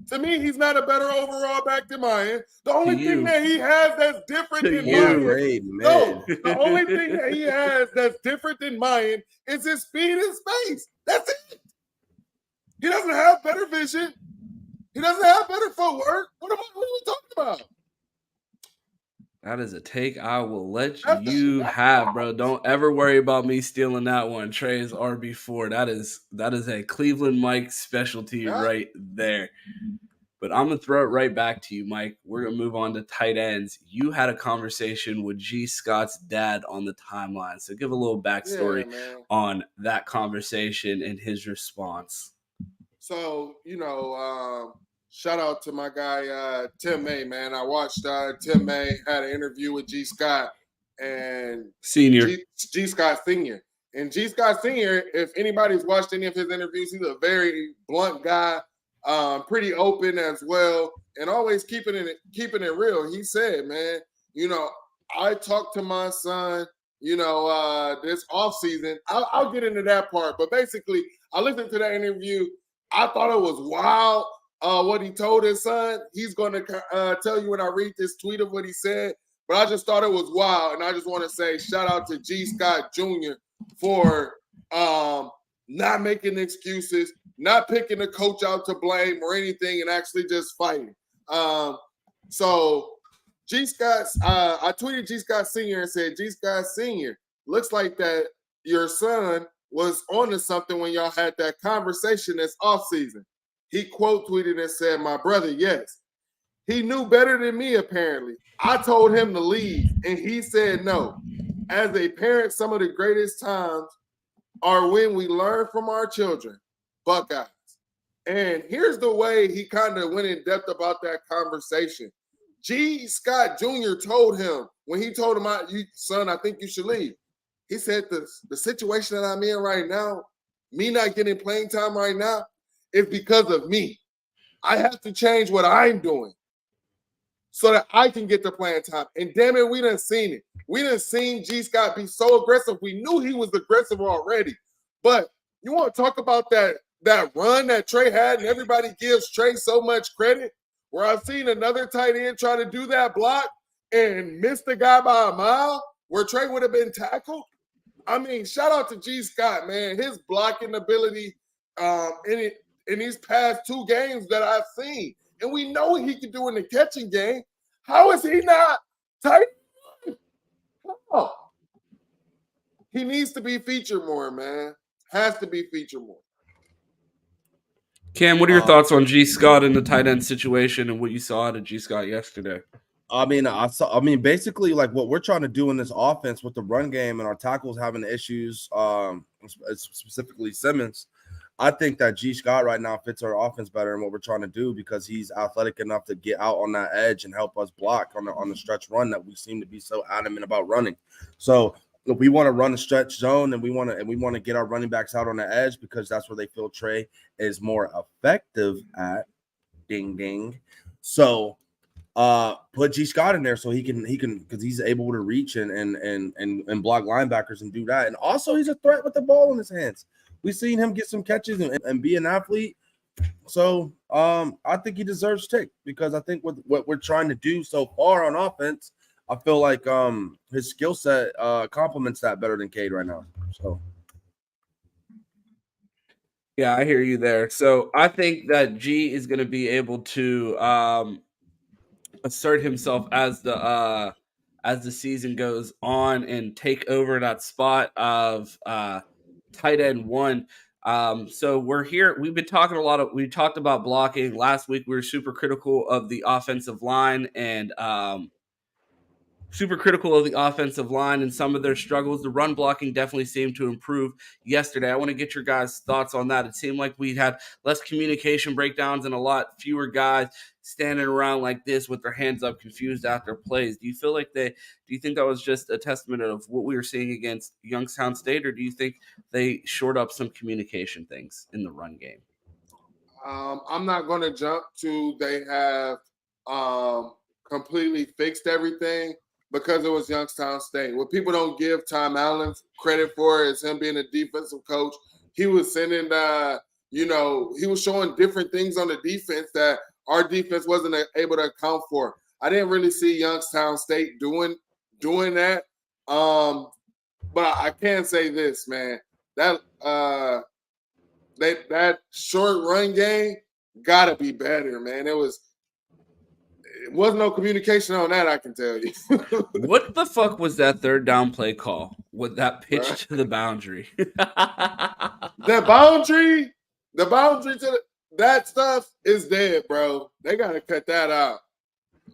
To me, he's not a better overall back than Mayan. The only thing that he has that's different than Mayan. No, the only thing that he has that's different than Mayan is his speed and space. That's it. He doesn't have better vision. He doesn't have better footwork. What are we talking about? That is a take I will let you have, bro. Don't ever worry about me stealing that one. Trey is RB4. That is a Cleveland Mike specialty right there. But I'm going to throw it right back to you, Mike. We're going to move on to tight ends. You had a conversation with G. Scott's dad on the timeline. So give a little backstory on that conversation and his response. So, shout out to my guy, Tim May, man. I watched Tim May had an interview with G. Scott and Senior. G. Scott Senior. And G. Scott Senior, if anybody's watched any of his interviews, he's a very blunt guy. Pretty open as well, and always keeping it real. He said, man, I talked to my son, this offseason. I'll get into that part, but basically, I listened to that interview. I thought it was wild what he told his son. He's going to tell you when I read this tweet of what he said, but I just thought it was wild, and I just want to say shout out to G. Scott Jr. for not making excuses, not picking the coach out to blame or anything, and actually just fighting. So G. Scott, I tweeted G. Scott Sr. and said, G. Scott Sr., looks like that your son was onto something when y'all had that conversation this offseason. He quote tweeted and said, my brother, yes. He knew better than me, apparently. I told him to leave, and he said no. As a parent, some of the greatest times are when we learn from our children. Buckeyes. And here's the way he kind of went in depth about that conversation. G. Scott Jr. told him, when he told him, son, I think you should leave. He said, the situation that I'm in right now, me not getting playing time right now, is because of me. I have to change what I'm doing so that I can get the playing time. And damn it, we done seen it. We done seen G. Scott be so aggressive. We knew he was aggressive already. But you want to talk about that run that Trey had, and everybody gives Trey so much credit, where I've seen another tight end try to do that block and miss the guy by a mile, where Trey would have been tackled. I mean, shout out to G. Scott, man. His blocking ability in these past 2 games that I've seen. And we know what he can do in the catching game. How is he not tight? Oh. He needs to be featured more, man. Has to be featured more. Cam, what are your thoughts on G. Scott in the tight end situation and what you saw out of G. Scott yesterday? I mean, basically, like what we're trying to do in this offense with the run game and our tackles having issues, specifically Simmons. I think that G. Scott right now fits our offense better in what we're trying to do because he's athletic enough to get out on that edge and help us block on the stretch run that we seem to be so adamant about running. So if we want to run a stretch zone and we want to get our running backs out on the edge because that's where they feel Trey is more effective at. Ding ding. So put G. Scott in there so he can because he's able to reach and block linebackers and do that. And also he's a threat with the ball in his hands. We've seen him get some catches and be an athlete. So I think he deserves to take because I think with what we're trying to do so far on offense, I feel like his skill set complements that better than Cade right now. So Yeah, I hear you there. So I think that G is going to be able to assert himself as the season goes on and take over that spot of tight end one. So we're here. We've been talking we talked about blocking last week. We were super critical of the offensive line and some of their struggles. The run blocking definitely seemed to improve yesterday. I want to get your guys' thoughts on that. It seemed like we had less communication breakdowns and a lot fewer guys standing around like this with their hands up, confused after plays. Do you think that was just a testament of what we were seeing against Youngstown State, or do you think they shored up some communication things in the run game? I'm not going to jump to they have completely fixed everything because it was Youngstown State. What people don't give Tom Allen credit for is him being a defensive coach. He was sending, he was showing different things on the defense that our defense wasn't able to account for. I didn't really see Youngstown State doing that. But I can say this, man, that short run game gotta be better, man. It was no communication on that, I can tell you. What the fuck was that third down play call with that pitch to the boundary? The boundary to that stuff is dead, bro. They gotta cut that out.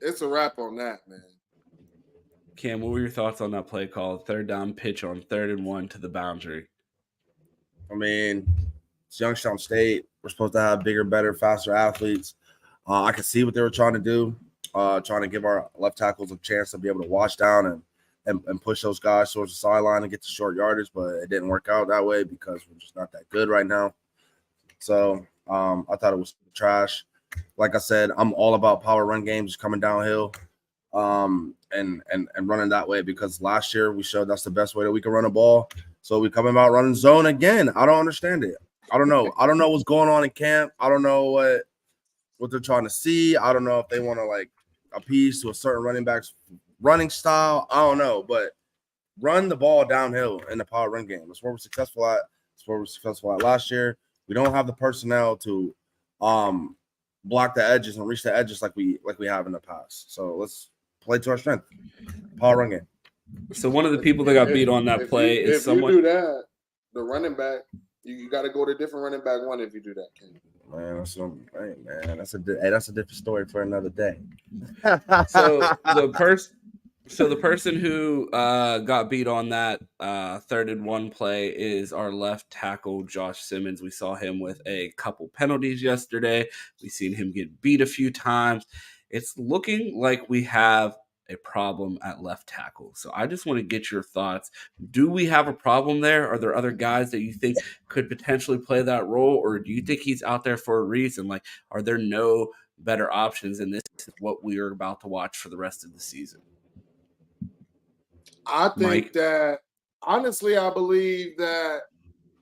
It's a wrap on that, man. Cam, what were your thoughts on that play call? Third down pitch on 3rd and 1 to the boundary. I mean, it's Youngstown State. We're supposed to have bigger, better, faster athletes. I could see what they were trying to do, trying to give our left tackles a chance to be able to wash down and push those guys towards the sideline and get to short yardage, but it didn't work out that way because we're just not that good right now. So I thought it was trash. Like I said, I'm all about power run games coming downhill and running that way because last year we showed that's the best way that we can run a ball. So we coming about running zone again. I don't understand it. I don't know. I don't know what's going on in camp. I don't know what they're trying to see. I don't know if they want to like appease to a certain running back's running style. I don't know, but run the ball downhill in the power run game. That's what we're successful at. That's what we're successful at last year. We don't have the personnel to block the edges and reach the edges like we have in the past. So let's play to our strength. Power run game. So one of the people that got beat on that play is someone. If you do that, the running back, you got to go to different running back one if you do that. Man, that's a different story for another day. So the person who got beat on that 3rd and 1 play is our left tackle, Josh Simmons. We saw him with a couple penalties yesterday. We've seen him get beat a few times. It's looking like we have a problem at left tackle. So I just want to get your thoughts. Do we have a problem there? Are there other guys that you think could potentially play that role? Or do you think he's out there for a reason? Like, are there no better options? And this is what we are about to watch for the rest of the season. I think that honestly, I believe that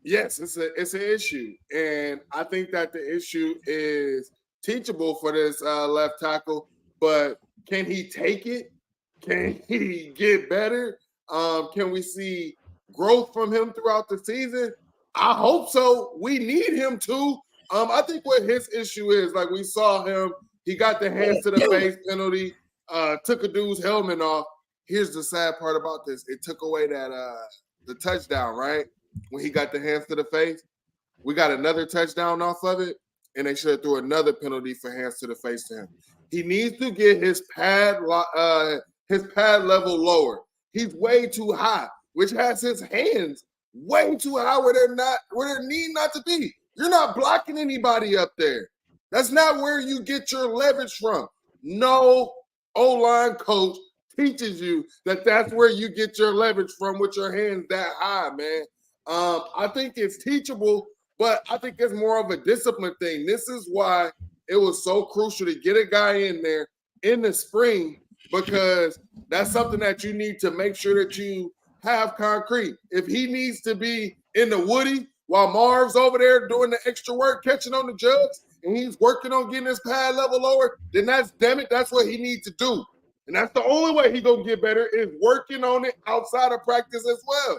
yes, it's an issue, and I think that the issue is teachable for this left tackle. But can he take it? Can he get better? Can we see growth from him throughout the season? I hope so. We need him to. I think what his issue is, like we saw him, he got the hands to the face penalty, took a dude's helmet off. Here's the sad part about this. It took away that the touchdown, right? When he got the hands to the face. We got another touchdown off of it, and they should have threw another penalty for hands to the face to him. He needs to get his pad level lower. He's way too high, which has his hands way too high where they need not to be. You're not blocking anybody up there. That's not where you get your leverage from. No O-line coach teaches you that that's where you get your leverage from with your hands that high, man. I think it's teachable, but I think it's more of a discipline thing. This is why it was so crucial to get a guy in there in the spring, because that's something that you need to make sure that you have concrete. If he needs to be in the Woody while Marv's over there doing the extra work, catching on the jugs, and he's working on getting his pad level lower, then that's what he needs to do. And that's the only way he's going to get better is working on it outside of practice as well.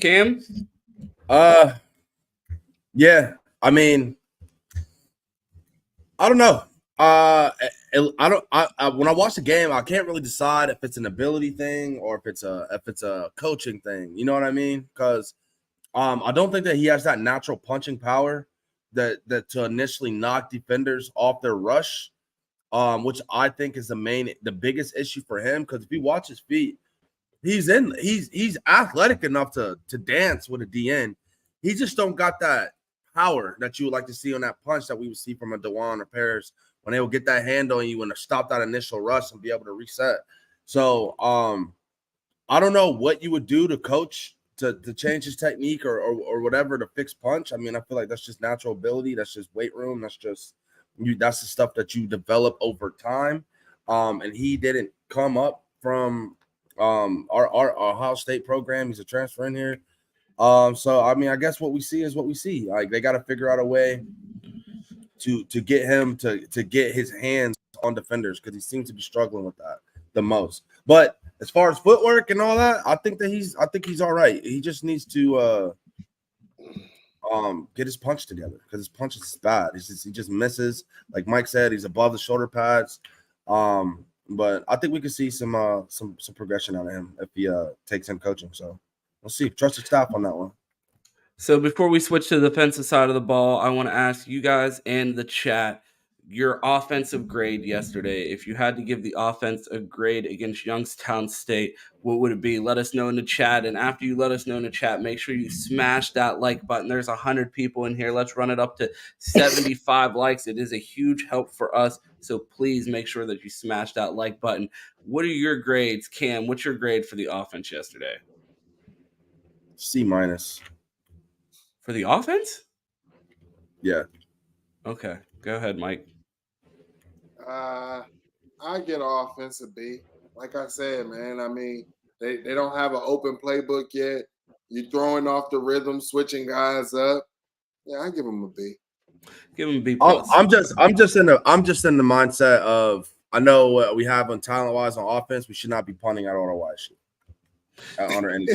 Cam? Yeah. I mean, I don't know. When I watch the game, I can't really decide if it's an ability thing or if it's a coaching thing. You know what I mean? Because I don't think that he has that natural punching power that to initially knock defenders off their rush, which I think is the biggest issue for him. Because if you watch his feet, he's athletic enough to dance with a DN. He just don't got that power that you would like to see on that punch that we would see from a DeJuan or Paris when they will get that hand on you and stop that initial rush and be able to reset. So I don't know what you would do to coach to change his technique or whatever to fix punch. I mean, I feel like that's just natural ability. That's just weight room. That's the stuff that you develop over time. And he didn't come up from our Ohio State program. He's a transfer in here. So I mean, I guess what we see is what we see. Like they got to figure out a way to get him to get his hands on defenders because he seems to be struggling with that the most. But as far as footwork and all that, I think he's all right. He just needs to get his punch together because his punch is bad. He just misses. Like Mike said, he's above the shoulder pads. But I think we could see some progression out of him if he takes in coaching. So we'll see. Trust the staff on that one. So before we switch to the defensive side of the ball, I want to ask you guys and the chat your offensive grade yesterday. If you had to give the offense a grade against Youngstown State, what would it be? Let us know in the chat. And after you let us know in the chat, make sure you smash that like button. There's 100 people in here. Let's run it up to 75 likes. It is a huge help for us. So please make sure that you smash that like button. What are your grades? Cam, what's your grade for the offense yesterday? C-. For the offense? Yeah. Okay. Go ahead, Mike. I get offense a B. Like I said, man, I mean, they don't have an open playbook yet. You're throwing off the rhythm, switching guys up. Yeah, I give them a B. Give him a B plus. I'm just in the mindset of I know what we have on talent wise on offense. We should not be punting out on our shit. On our end.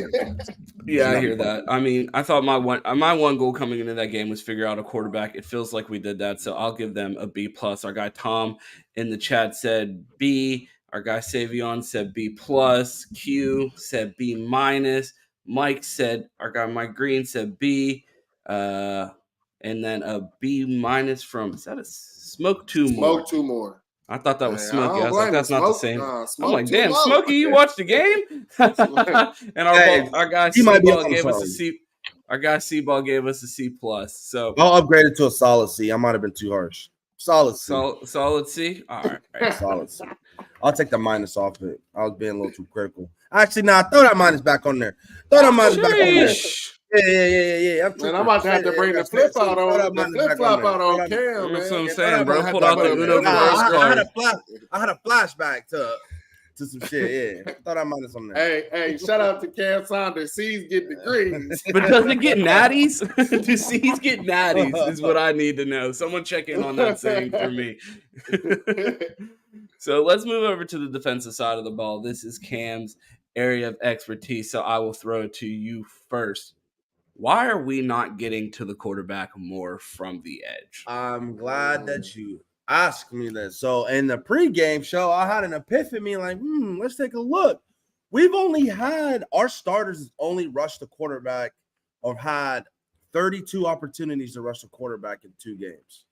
Yeah, I hear that. I mean, I thought my one goal coming into that game was figure out a quarterback. It feels like we did that, so I'll give them a B plus. Our guy Tom in the chat said B. Our guy Savion said B plus. Q said B minus. Mike said our guy Mike Green said B. And then a B minus from is that a Smoke Two More? Smoke Two More. I thought that was Smokey. I was like, that's not the same. I'm like, Smoke damn, low. Smokey, you watched the game? And our guy C-Ball gave us a C. Our guy C-Ball gave us a C plus. So I'll upgrade it to a solid C. I might have been too harsh. Solid C. Solid C. All right. Solid C. I'll take the minus off it. I was being a little too critical. Actually, throw that minus back on there. Throw that minus back on there. Yeah. Man, I'm about to have to bring the flip flop out on Cam, man. That's what I'm saying, bro. Pulled out the Uno reverse card. I had a flashback to some shit. Yeah, throw that minus on there. Hey, shout out to Cam Saunders. C's get degrees. But does it get natties? Do C's get natties? Is what I need to know. Someone check in on that saying for me. So let's move over to the defensive side of the ball. This is Cam's area of expertise, so I will throw it to you first. Why are we not getting to the quarterback more from the edge? I'm glad that you asked me this. So in the pregame show, I had an epiphany like, let's take a look. We've only had our starters only rushed the quarterback or had 32 opportunities to rush the quarterback in 2 games,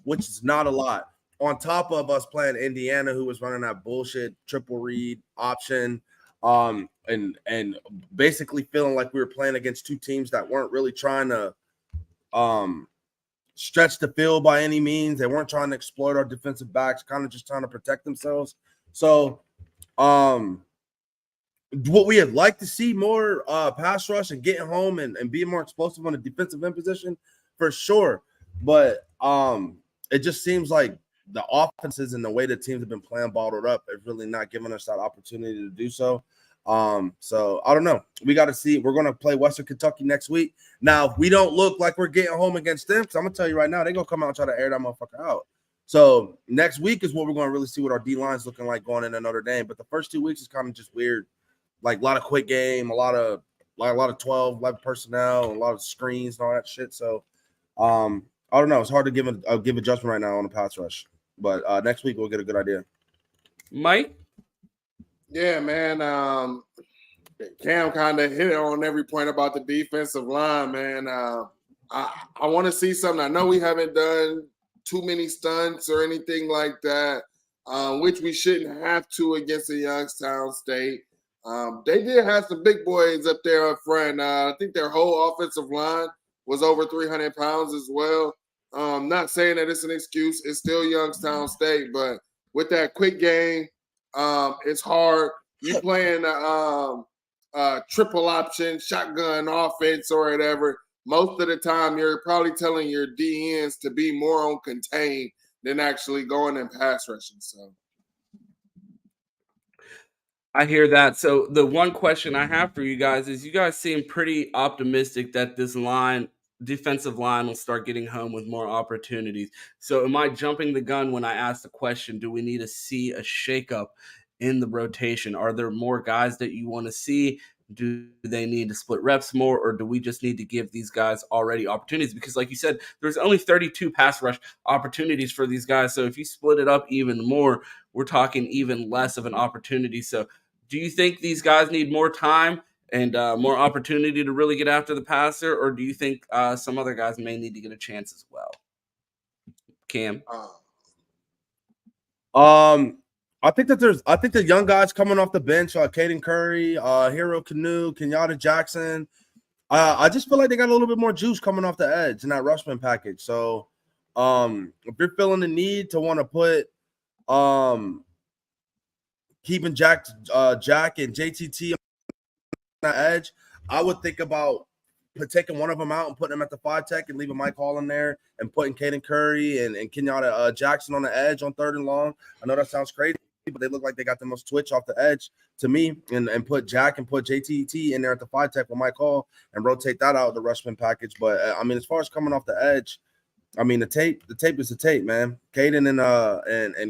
which is not a lot. On top of us playing Indiana, who was running that bullshit triple read option, and basically feeling like we were playing against 2 teams that weren't really trying to stretch the field by any means. They weren't trying to exploit our defensive backs, kind of just trying to protect themselves. So what we would like to see more pass rush and getting home and being more explosive on the defensive end position for sure. But it just seems like the offenses and the way the teams have been playing bottled up have really not given us that opportunity to do so. So I don't know. We got to see. We're going to play Western Kentucky next week. Now, if we don't look like we're getting home against them, because I'm going to tell you right now, they're going to come out and try to air that motherfucker out. So next week is what we're going to really see what our D-line's looking like going into Notre Dame. But the first 2 weeks is kind of just weird. Like a lot of quick game, a lot of 12, 11 personnel, a lot of screens and all that shit. So I don't know. It's hard to give a judgment right now on the pass rush. But next week we'll get a good idea. Mike? Yeah, man. Cam kind of hit it on every point about the defensive line, man. I want to see something. I know we haven't done too many stunts or anything like that, which we shouldn't have to against a Youngstown State. They did have some big boys up there up front. I think their whole offensive line was over 300 pounds as well. Not saying that it's an excuse. It's still Youngstown State, but with that quick game, it's hard. You playing triple option, shotgun offense or whatever. Most of the time, you're probably telling your DNs to be more on contain than actually going and pass rushing. So I hear that. So the one question I have for you guys is you guys seem pretty optimistic that this defensive line will start getting home with more opportunities. So am I jumping the gun when I ask the question, do we need to see a shakeup in the rotation? Are there more guys that you want to see? Do they need to split reps more, or do we just need to give these guys already opportunities? Because like you said, there's only 32 pass rush opportunities for these guys. So if you split it up even more, we're talking even less of an opportunity. So do you think these guys need more time and more opportunity to really get after the passer, or do you think some other guys may need to get a chance as well? Cam? I think the young guys coming off the bench, Caden Curry, Hero Canoe, Kenyatta Jackson. I just feel like they got a little bit more juice coming off the edge in that rushman package. So if you're feeling the need to want to put keeping Jack and JTT on the edge, I would think about taking one of them out and putting them at the 5 tech and leaving Mike Hall in there and putting Caden Curry and Kenyatta Jackson on the edge on 3rd and long. I know that sounds crazy, but they look like they got the most twitch off the edge to me, and put Jack and put JTT in there at the 5 tech with Mike Hall and rotate that out of the rushman package. But I mean, as far as coming off the edge, I mean, the tape is the tape, man. Caden and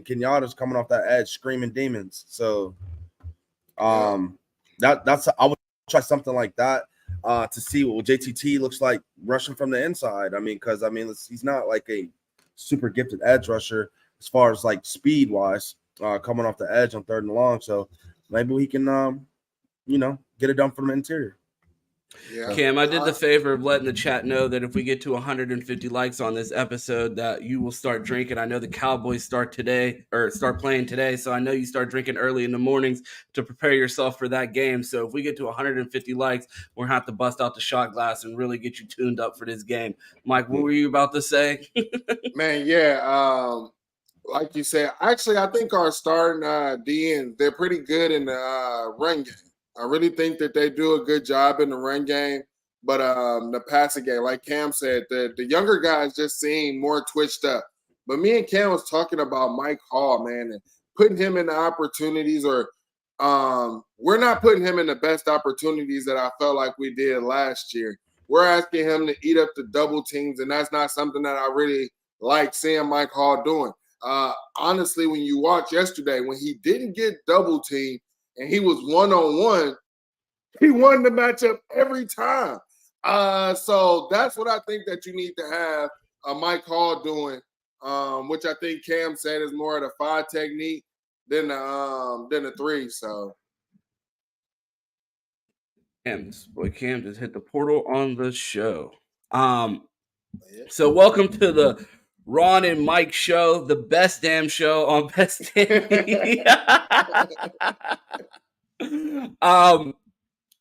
Kenyatta's coming off that edge screaming demons. So that's I would try something like that to see what JTT looks like rushing from the inside. I mean, because he's not like a super gifted edge rusher as far as like speed wise, coming off the edge on 3rd and long. So maybe we can get it done from the interior. Yeah. Cam, I did the favor of letting the chat know that if we get to 150 likes on this episode, that you will start drinking. I know the Cowboys start playing today, so I know you start drinking early in the mornings to prepare yourself for that game. So if we get to 150 likes, we're going to have to bust out the shot glass and really get you tuned up for this game. Mike, what were you about to say? Man, yeah. Like you said, actually, I think our starting DNs, they're pretty good in the run game. I really think that they do a good job in the run game, but the passing game, like Cam said, the younger guys just seem more twitched up. But me and Cam was talking about Mike Hall, man, and putting him in the opportunities, or we're not putting him in the best opportunities that I felt like we did last year. We're asking him to eat up the double teams, and that's not something that I really like seeing Mike Hall doing. Honestly, when you watch yesterday, when he didn't get double teamed, and he was one-on-one, he won the matchup every time. So that's what I think that you need to have Mike Hall doing, which I think Cam said is more of the 5 technique than the 3. So Cam just hit the portal on the show. So welcome to the Ron and Mike show, the best damn show on Best Damn.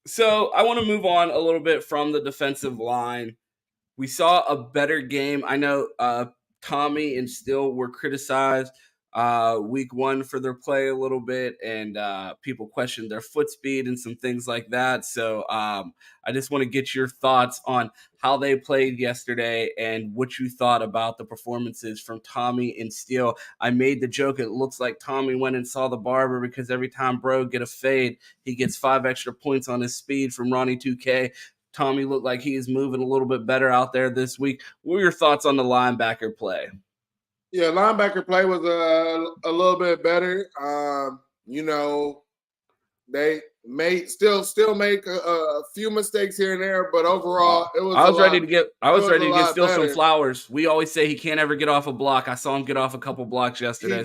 So I want to move on a little bit from the defensive line. We saw a better game. I know Tommy and Still were criticized week one for their play a little bit, and people questioned their foot speed and some things like that. So I just want to get your thoughts on how they played yesterday and what you thought about the performances from Tommy and Steele. I made the joke, it looks like Tommy went and saw the barber because every time bro get a fade, he gets 5 extra points on his speed from Ronnie 2K. Tommy looked like he is moving a little bit better out there this week. What were your thoughts on the linebacker play? Yeah, linebacker play was a little bit better. They still make a few mistakes here and there, but overall it was. I was ready to give Steele some better. flowers. We always say he can't ever get off a block. I saw him get off a couple blocks yesterday.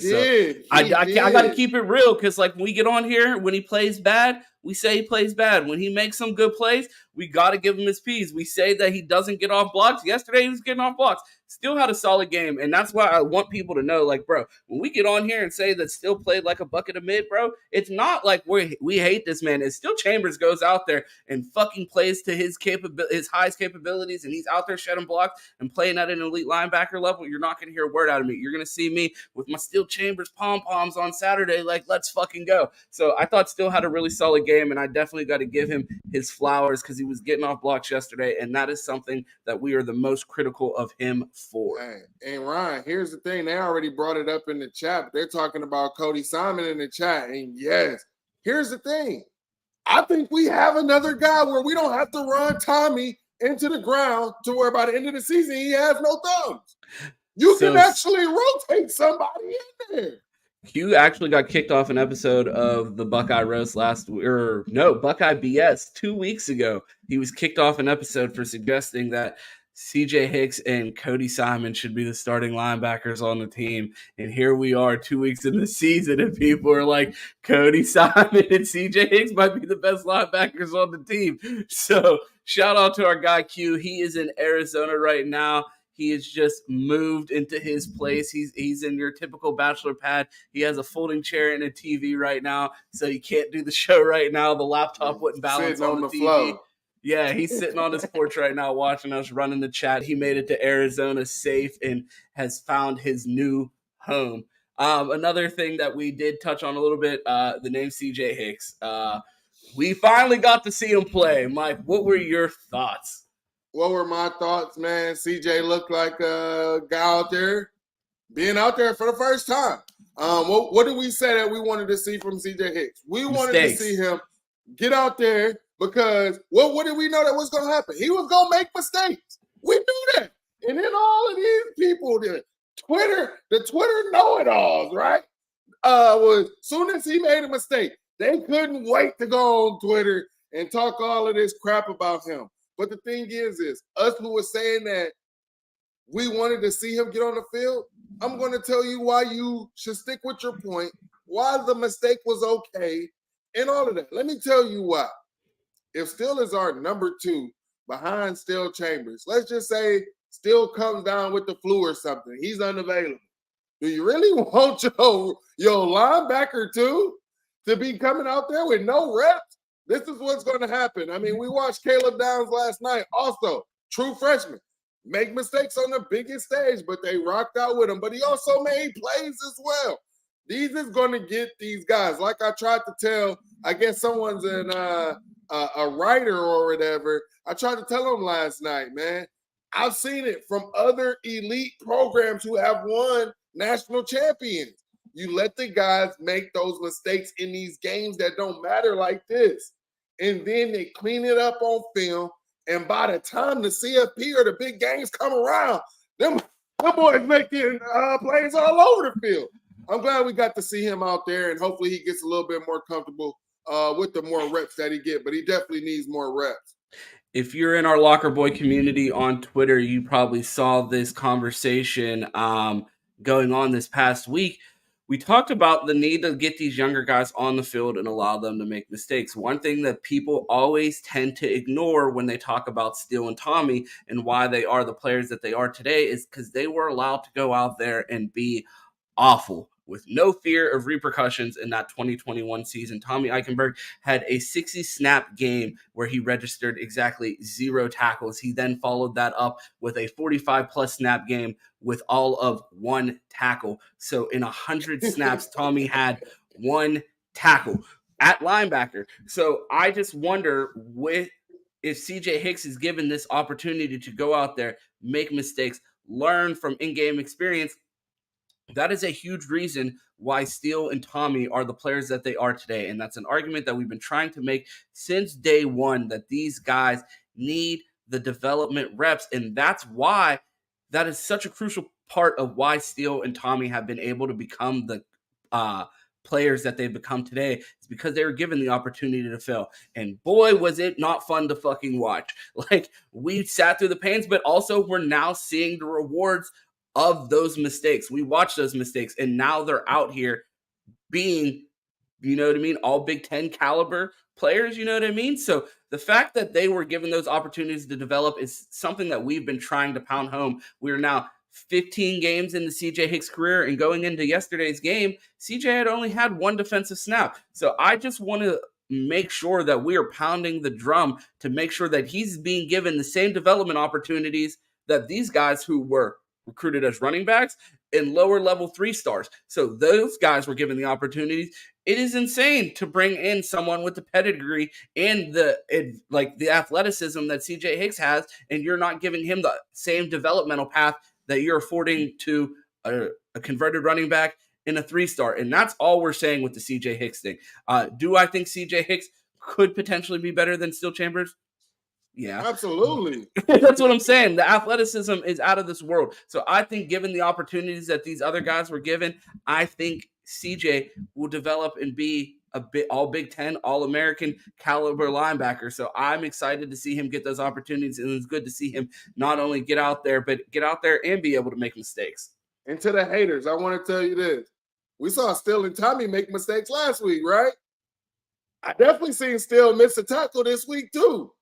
I got to keep it real because like when we get on here, when he plays bad, we say he plays bad. When he makes some good plays, we got to give him his P's. We say that he doesn't get off blocks. Yesterday, he was getting off blocks. Still had a solid game, and that's why I want people to know, like, bro, when we get on here and say that Still played like a bucket of mid, bro, it's not like we hate this man. It's Still Chambers goes out there and fucking plays to his highest capabilities, and he's out there shedding blocks and playing at an elite linebacker level. You're not going to hear a word out of me. You're going to see me with my Still Chambers pom-poms on Saturday, like, let's fucking go. So I thought Still had a really solid game, and I definitely got to give him his flowers because he was getting off blocks yesterday, and that is something that we are the most critical of him for. And Ryan, here's the thing. They already brought it up in the chat. They're talking about Cody Simon in the chat. And yes, here's the thing. I think we have another guy where we don't have to run Tommy into the ground to where by the end of the season he has no thumbs. You can actually rotate somebody in there. Q actually got kicked off an episode of the Buckeye Roast Buckeye BS 2 weeks ago. He was kicked off an episode for suggesting that CJ Hicks and Cody Simon should be the starting linebackers on the team. And here we are 2 weeks into the season, and people are like, Cody Simon and CJ Hicks might be the best linebackers on the team. So shout out to our guy Q. He is in Arizona right now. He has just moved into his place. He's in your typical bachelor pad. He has a folding chair and a TV right now, so he can't do the show right now. The laptop wouldn't balance on the TV. Flow. Yeah, he's sitting on his porch right now watching us running the chat. He made it to Arizona safe and has found his new home. Another thing that we did touch on a little bit, the name CJ Hicks. We finally got to see him play. Mike, what were your thoughts? What were my thoughts, man? CJ looked like a guy out there, being out there for the first time. What did we say that we wanted to see from CJ Hicks? We wanted to see him get out there because what did we know that was going to happen? He was going to make mistakes. We knew that. And then all of these people, the Twitter know-it-alls, right? Was soon as he made a mistake, they couldn't wait to go on Twitter and talk all of this crap about him. But the thing is us who were saying that we wanted to see him get on the field, I'm going to tell you why you should stick with your point, why the mistake was okay, and all of that. Let me tell you why. If Steele is our number 2 behind Steele Chambers, let's just say Steele comes down with the flu or something, he's unavailable. Do you really want your linebacker too to be coming out there with no reps? This is what's going to happen. I mean, we watched Caleb Downs last night. Also, true freshman. Make mistakes on the biggest stage, but they rocked out with him. But he also made plays as well. These is going to get these guys. Like I tried to tell, I guess someone's a writer or whatever. I tried to tell him last night, man. I've seen it from other elite programs who have won national champions. You let the guys make those mistakes in these games that don't matter like this. And then they clean it up on film. And by the time the CFP or the big games come around, them boys making plays all over the field. I'm glad we got to see him out there, and hopefully he gets a little bit more comfortable with the more reps that he get. But he definitely needs more reps. If you're in our Locker Boy community on Twitter, you probably saw this conversation going on this past week. We talked about the need to get these younger guys on the field and allow them to make mistakes. One thing that people always tend to ignore when they talk about Steele and Tommy and why they are the players that they are today is because they were allowed to go out there and be awful with no fear of repercussions in that 2021 season. Tommy Eichenberg had a 60-snap game where he registered exactly 0 tackles. He then followed that up with a 45-plus snap game with all of 1 tackle. So in 100 snaps, Tommy had 1 tackle at linebacker. So I just wonder if CJ Hicks is given this opportunity to go out there, make mistakes, learn from in-game experience. That is a huge reason why Steele and Tommy are the players that they are today. And that's an argument that we've been trying to make since day one, that these guys need the development reps. And that's why that is such a crucial part of why Steele and Tommy have been able to become the players that they've become today. It's because they were given the opportunity to fail. And boy, was it not fun to fucking watch. Like, we sat through the pains, but also we're now seeing the rewards of those mistakes. We watched those mistakes, and now they're out here being, you know what I mean, all Big Ten caliber players, you know what I mean? So the fact that they were given those opportunities to develop is something that we've been trying to pound home. We are now 15 games in the CJ Hicks career, and going into yesterday's game, CJ had only had 1 defensive snap. So I just want to make sure that we are pounding the drum to make sure that he's being given the same development opportunities that these guys who were recruited as running backs and lower level 3 stars. So those guys were given the opportunities. It is insane to bring in someone with the pedigree and the athleticism that CJ Hicks has, and you're not giving him the same developmental path that you're affording to a converted running back in a 3-star. And that's all we're saying with the CJ Hicks thing. Do I think CJ Hicks could potentially be better than Steele Chambers? Yeah, absolutely. That's what I'm saying. The athleticism is out of this world. So I think, given the opportunities that these other guys were given, I think CJ will develop and be all Big Ten, all American caliber linebacker. So I'm excited to see him get those opportunities, and it's good to see him not only get out there, but get out there and be able to make mistakes. And to the haters, I want to tell you this: we saw Steele and Tommy make mistakes last week, right? I definitely seen Steele miss a tackle this week too.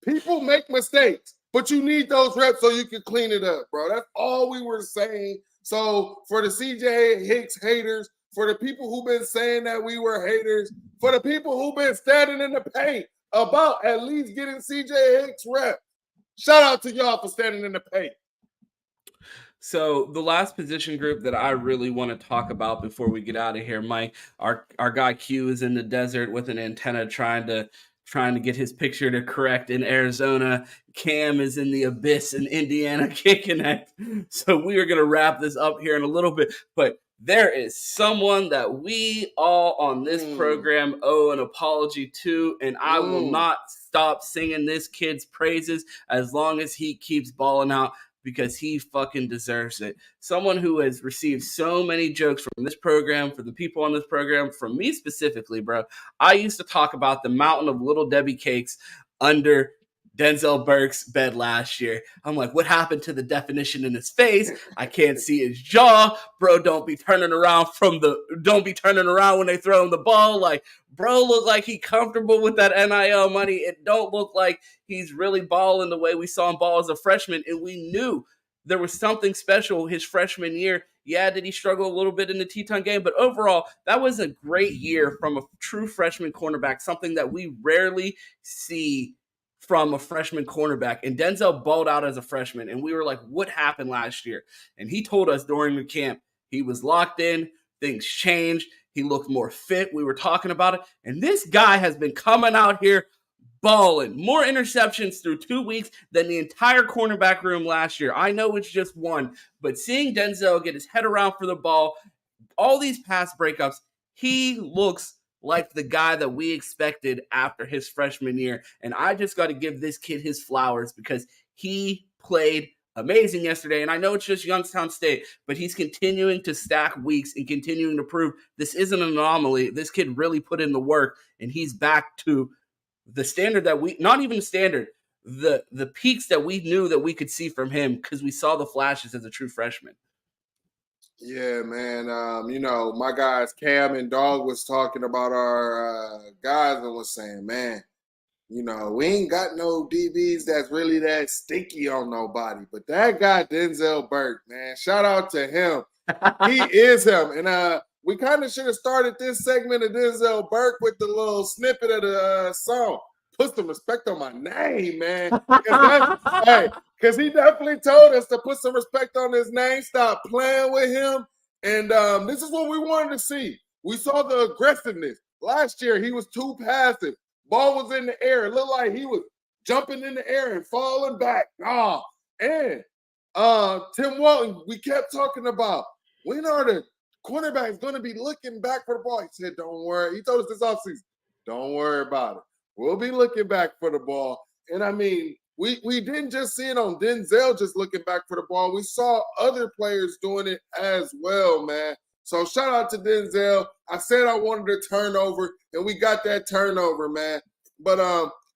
People make mistakes, but you need those reps so you can clean it up, bro. That's all we were saying. So for the CJ Hicks haters, for the people who've been saying that we were haters, for the people who've been standing in the paint about at least getting CJ Hicks reps, shout out to y'all for standing in the paint. So the last position group that I really want to talk about before we get out of here, Mike, our guy Q is in the desert with an antenna trying to get his picture to correct in Arizona. Cam is in the abyss in Indiana. Can't connect. So we are going to wrap this up here in a little bit. But there is someone that we all on this program owe an apology to, and I will not stop singing this kid's praises as long as he keeps balling out, because he fucking deserves it. Someone who has received so many jokes from this program, from the people on this program, from me specifically, bro. I used to talk about the mountain of Little Debbie cakes under Denzel Burke's bed last year. I'm like, what happened to the definition in his face? I can't see his jaw. Bro, don't be turning around when they throw him the ball. Like, bro, look like he comfortable with that NIL money. It don't look like he's really balling the way we saw him ball as a freshman. And we knew there was something special his freshman year. Yeah, did he struggle a little bit in the Teton game? But overall, that was a great year from a true freshman cornerback, something that we rarely see from a freshman cornerback. And Denzel balled out as a freshman, and we were like, what happened last year? And he told us during the camp he was locked in, things changed, he looked more fit, we were talking about it, and this guy has been coming out here balling. More interceptions through 2 weeks than the entire cornerback room last year. I know it's just one, but seeing Denzel get his head around for the ball, all these pass breakups, he looks like the guy that we expected after his freshman year. And I just got to give this kid his flowers, because he played amazing yesterday. And I know it's just Youngstown State, but he's continuing to stack weeks and continuing to prove this isn't an anomaly. This kid really put in the work, and he's back to the standard that not even the standard, the peaks that we knew that we could see from him, because we saw the flashes as a true freshman. Yeah, man. My guys Cam and Dog was talking about our guys and was saying, man, You know, we ain't got no DBs that's really that sticky on nobody. But that guy, Denzel Burke, man, shout out to him. He is him. And we kind of should have started this segment of Denzel Burke with the little snippet of the song. Put some respect on my name, man. Because he definitely told us to put some respect on his name, stop playing with him. And this is what we wanted to see. We saw the aggressiveness. Last year, he was too passive. Ball was in the air. It looked like he was jumping in the air and falling back. And Tim Walton, we kept talking about, when are the quarterbacks going to be looking back for the ball? He said, don't worry. He told us this offseason, don't worry about it. We'll be looking back for the ball. And, I mean, we didn't just see it on Denzel just looking back for the ball. We saw other players doing it as well, man. So shout out to Denzel. I said I wanted a turnover, and we got that turnover, man. But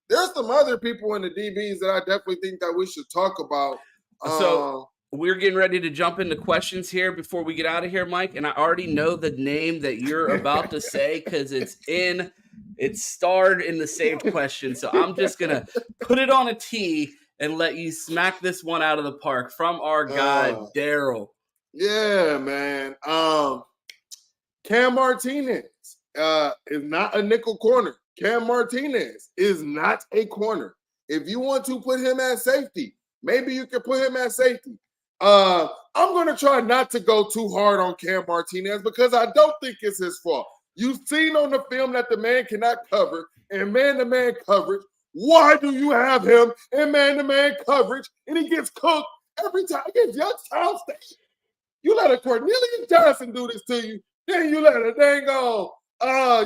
there's some other people in the DBs that I definitely think that we should talk about. So we're getting ready to jump into questions here before we get out of here, Mike. And I already know the name that you're about to say because it's starred in the saved question. So I'm just going to put it on a tee and let you smack this one out of the park from our guy, Daryl. Yeah, man. Cam Martinez is not a nickel corner. Cam Martinez is not a corner. If you want to put him at safety, maybe you can put him at safety. I'm going to try not to go too hard on Cam Martinez because I don't think it's his fault. You've seen on the film that the man cannot cover and man-to-man coverage. Why do you have him in man-to-man coverage and he gets cooked every time against Youngstown State? You let a Cornelius Johnson do this to you, then you let a dang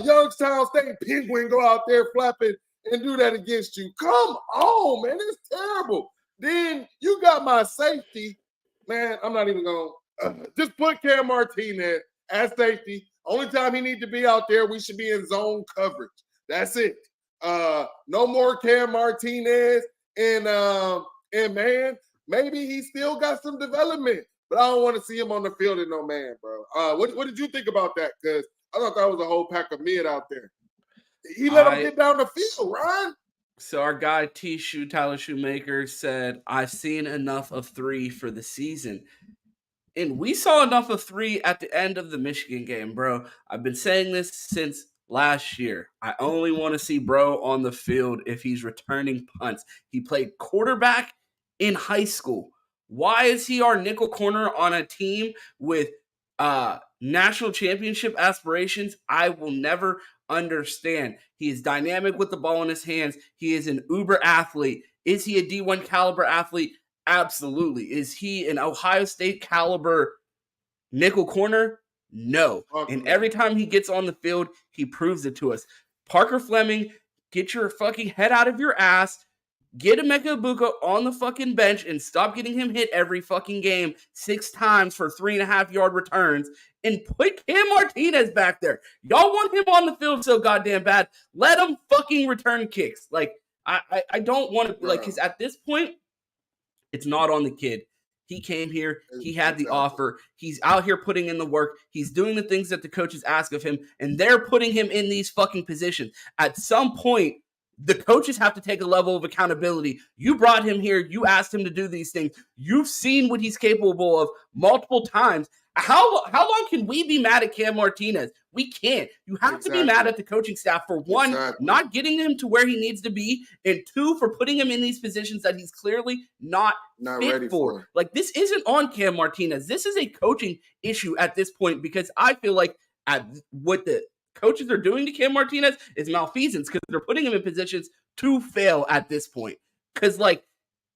Youngstown State Penguin go out there flapping and do that against you. Come on, man. It's terrible. Then you got my safety. Man, I'm not even going to just put Cam Martinez at safety. Only time he needs to be out there, we should be in zone coverage. That's it. No more Cam Martinez. And man, maybe he still got some development. But I don't want to see him on the field in no man, bro. What did you think about that? Because I thought that was a whole pack of mid out there. He let him get down the field, Ryan. So our guy Tyler Shoemaker said, I've seen enough of 3 for the season. And we saw enough of 3 at the end of the Michigan game, bro. I've been saying this since last year. I only want to see bro on the field if he's returning punts. He played quarterback in high school. Why is he our nickel corner on a team with national championship aspirations? I will never understand. He is dynamic with the ball in his hands. He is an uber athlete. Is he a D1 caliber athlete? Absolutely. Is he an Ohio State caliber nickel corner? No. And every time he gets on the field, he proves it to us. Parker Fleming, get your fucking head out of your ass. Get Emeka Egbuka on the fucking bench and stop getting him hit every fucking game 6 times for 3.5-yard returns and put Cam Martinez back there. Y'all want him on the field so goddamn bad. Let him fucking return kicks. Like, I don't want to, like, because at this point, it's not on the kid. He came here. He had the offer. He's out here putting in the work. He's doing the things that the coaches ask of him, and they're putting him in these fucking positions. At some point, the coaches have to take a level of accountability. You brought him here. You asked him to do these things. You've seen what he's capable of multiple times. How long can we be mad at Cam Martinez? We can't. You have to be mad at the coaching staff for, one, not getting him to where he needs to be, and 2, for putting him in these positions that he's clearly not fit ready for. Like, this isn't on Cam Martinez. This is a coaching issue at this point because I feel like what the coaches are doing to Cam Martinez is malfeasance because they're putting him in positions to fail at this point. Because, like,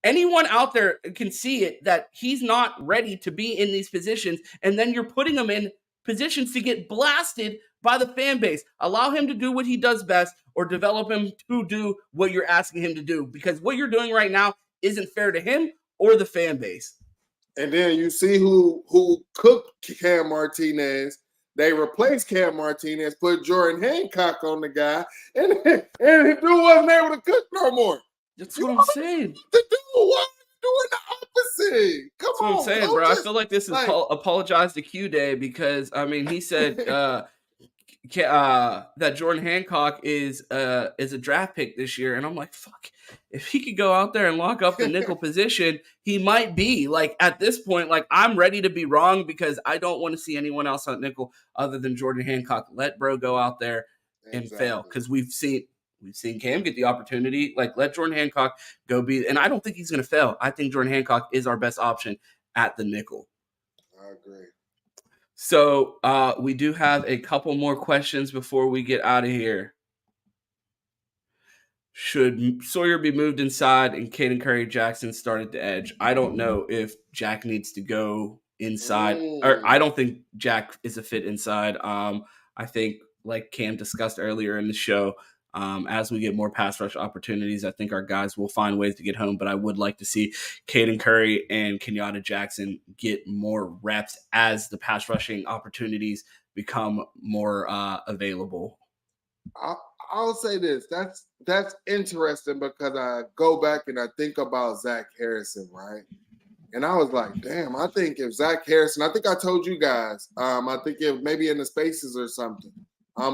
anyone out there can see it that he's not ready to be in these positions, and then you're putting him in positions to get blasted by the fan base. Allow him to do what he does best or develop him to do what you're asking him to do because what you're doing right now isn't fair to him or the fan base. And then you see who cooked Cam Martinez. They replaced Cam Martinez, put Jordan Hancock on the guy, and the dude wasn't able to cook no more. That's what I'm saying. The dude was doing the opposite. That's what I'm saying, bro. I feel like this is apologize to Q Day because, I mean, he said that Jordan Hancock is a draft pick this year, and I'm like, fuck, if he could go out there and lock up the nickel position, he might be. Like, at this point, like, I'm ready to be wrong because I don't want to see anyone else on nickel other than Jordan Hancock. Let bro go out there and fail, because we've seen Cam get the opportunity. Like, let Jordan Hancock go be, and I don't think he's going to fail. I think Jordan Hancock is our best option at the nickel. I agree. So we do have a couple more questions before we get out of here. Should Sawyer be moved inside and Caden Curry-Jackson start at the edge? I don't know if Jack needs to go inside. Or I don't think Jack is a fit inside. I think, like Cam discussed earlier in the show, as we get more pass rush opportunities, I think our guys will find ways to get home. But I would like to see Caden Curry and Kenyatta Jackson get more reps as the pass rushing opportunities become more available. I'll say this. That's interesting because I go back and I think about Zach Harrison, right? And I was like, damn, I think if Zach Harrison, I think I told you guys, I think if maybe in the spaces or something,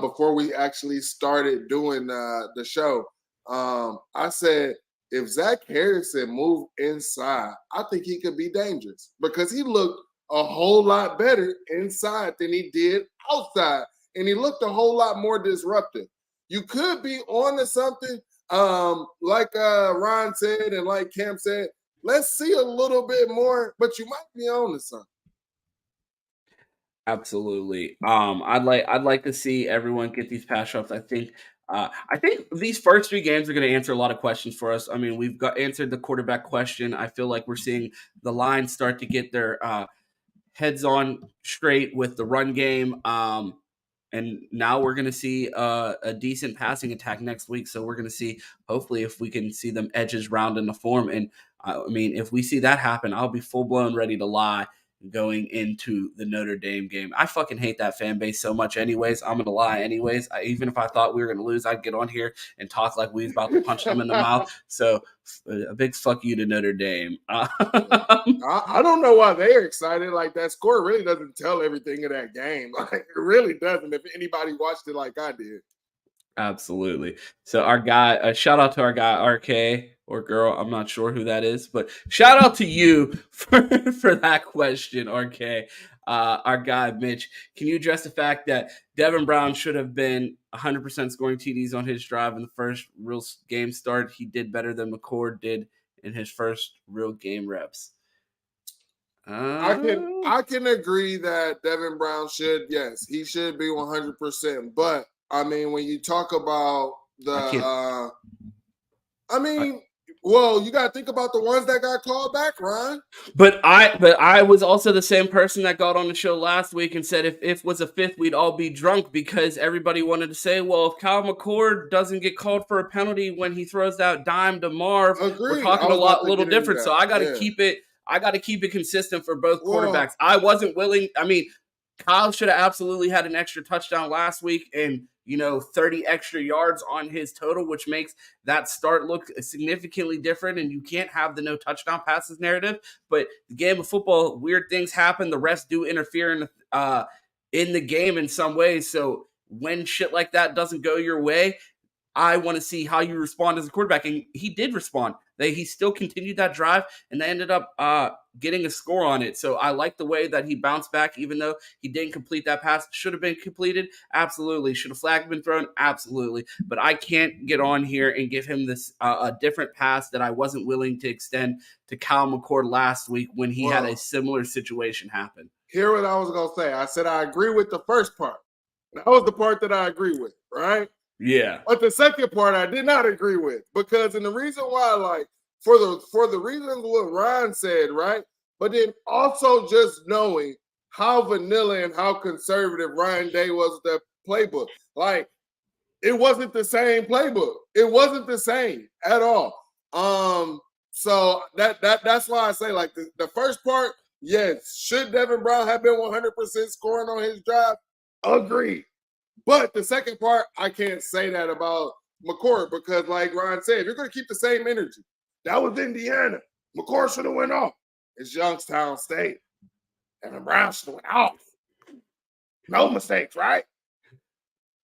before we actually started doing the show, I said, if Zach Harrison moved inside, I think he could be dangerous because he looked a whole lot better inside than he did outside. And he looked a whole lot more disruptive. You could be on to something, like Ron said and like Cam said, let's see a little bit more, but you might be on to something. Absolutely. I'd like to see everyone get these pass drops. I think these first 3 games are going to answer a lot of questions for us. I mean, we've answered the quarterback question. I feel like we're seeing the line start to get their heads on straight with the run game. And now we're going to see a decent passing attack next week. So we're going to see, hopefully, if we can see them edges round in the form. And I mean, if we see that happen, I'll be full blown ready to lie going into the Notre Dame game. I fucking hate that fan base so much anyways. I'm going to lie anyways. Even if I thought we were going to lose, I'd get on here and talk like we was about to punch them in the mouth. So a big fuck you to Notre Dame. I don't know why they're excited. Like, that score really doesn't tell everything of that game. Like, it really doesn't if anybody watched it like I did. Absolutely. So our guy, shout out to our guy, RK or girl. I'm not sure who that is, but shout out to you for that question, RK. Our guy, Mitch, can you address the fact that Devin Brown should have been 100% scoring TDs on his drive in the first real game start? He did better than McCord did in his first real game reps. I can agree that Devin Brown he should be 100%. But I mean, when you talk about the, you got to think about the ones that got called back, Ron. But I was also the same person that got on the show last week and said if it was a fifth, we'd all be drunk because everybody wanted to say, well, if Kyle McCord doesn't get called for a penalty when he throws that dime to Marv, we're talking a little different. So I got to keep it. I got to keep it consistent for both quarterbacks. I wasn't willing. I mean, Kyle should have absolutely had an extra touchdown last week and, 30 extra yards on his total, which makes that start look significantly different. And you can't have the no touchdown passes narrative. But the game of football, weird things happen. The refs do interfere in the game in some ways. So when shit like that doesn't go your way, I want to see how you respond as a quarterback. And he did respond. He still continued that drive, and they ended up getting a score on it. So I like the way that he bounced back, even though he didn't complete that pass. Should have been completed? Absolutely. Should a flag been thrown? Absolutely. But I can't get on here and give him this a different pass that I wasn't willing to extend to Kyle McCord last week when he had a similar situation happen. Here what I was going to say. I said I agree with the first part. That was the part that I agree with, right? Yeah. But the second part I did not agree with because, and the reason why, like, for the reasons what Ryan said, right? But then also just knowing how vanilla and how conservative Ryan Day was with that playbook. Like, it wasn't the same playbook. It wasn't the same at all. So that's why I say, like, the first part, yes, should Devin Brown have been 100% scoring on his drive? Agreed. But the second part, I can't say that about McCord because, like Ryan said, if you're going to keep the same energy, that was Indiana. McCord should have went off. It's Youngstown State. And Brown should have went off. No mistakes, right?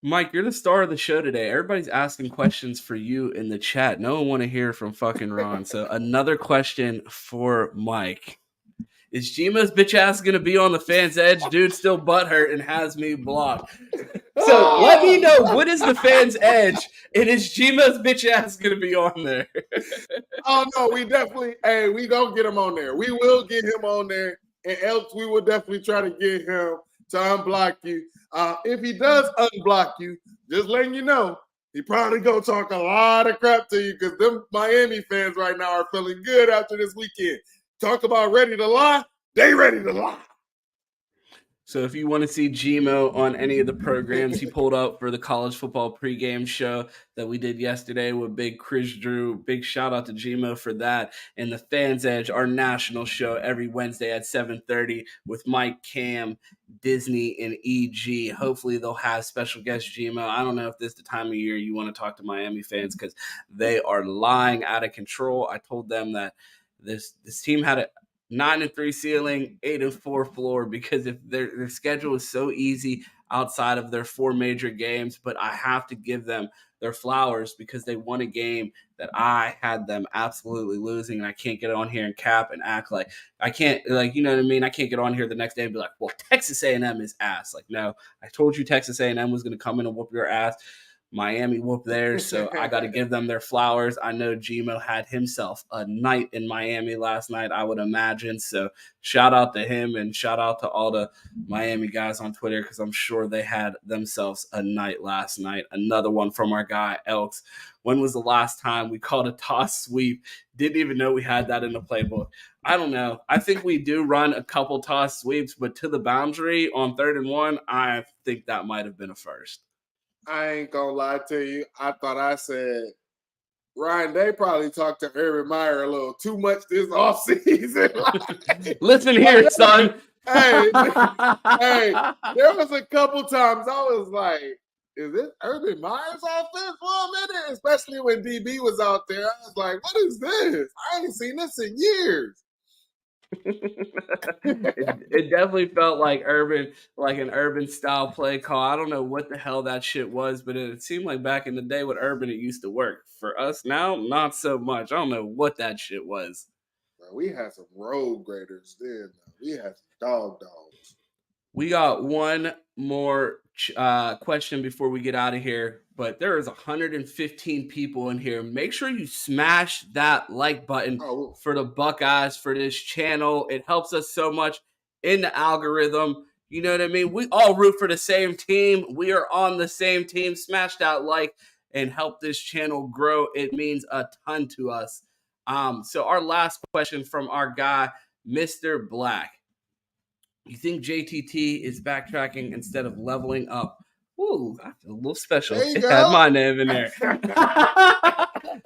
Mike, you're the star of the show today. Everybody's asking questions for you in the chat. No one want to hear from fucking Ron. So another question for Mike. Is Gmo's bitch ass going to be on the Fans Edge? Dude still butthurt and has me blocked. So let me know, what is the Fans Edge? And is Gmo's bitch ass going to be on there? Oh, no, we definitely, we going to get him on there. We will get him on there. And else we will definitely try to get him to unblock you. If he does unblock you, just letting you know, he probably going to talk a lot of crap to you because them Miami fans right now are feeling good after this weekend. Talk about ready to lie, they ready to lie. So if you want to see Gmo on any of the programs he pulled up for the college football pregame show that we did yesterday with Big Chris Drew, big shout out to Gmo for that. And the Fans Edge, our national show every Wednesday at 7:30 with Mike, Cam, Disney, and EG. Hopefully they'll have special guest Gmo. I don't know if this is the time of year you want to talk to Miami fans because they are lying out of control. I told them that this team had a 9-3 ceiling, 8-4 floor, because if their schedule is so easy outside of their 4 major games, but I have to give them their flowers because they won a game that I had them absolutely losing, and I can't get on here and cap and act like I can't, like, you know what I mean? I can't get on here the next day and be like, well, Texas A&M is ass. Like, no, I told you Texas A&M was going to come in and whoop your ass. Miami whooped theirs, so I got to give them their flowers. I know Gmo had himself a night in Miami last night, I would imagine. So shout out to him and shout out to all the Miami guys on Twitter because I'm sure they had themselves a night last night. Another one from our guy, Elks. When was the last time we called a toss sweep? Didn't even know we had that in the playbook. I don't know. I think we do run a couple toss sweeps, but to the boundary on 3rd and 1, I think that might have been a first. I ain't gonna lie to you. I thought I said, Ryan, they probably talked to Urban Meyer a little too much this offseason. Listen here, son. Hey, there was a couple times I was like, is this Urban Meyer's offense for a minute? Especially when DB was out there. I was like, what is this? I ain't seen this in years. It definitely felt like an urban style play call. I don't know what the hell that shit was, but it seemed like back in the day with Urban it used to work. For us now, not so much. I don't know what that shit was. Bro, we had some road graders then. We had some dogs. We got one more question before we get out of here, but there is 115 people in here. Make sure you smash that like button for the Buckeyes, for this channel. It helps us so much in the algorithm. You know what I mean? We all root for the same team. We are on the same team. Smash that like and help this channel grow. It means a ton to us. So our last question from our guy, Mr. Black. You think JTT is backtracking instead of leveling up? Ooh, I feel a little special. It had my name in there.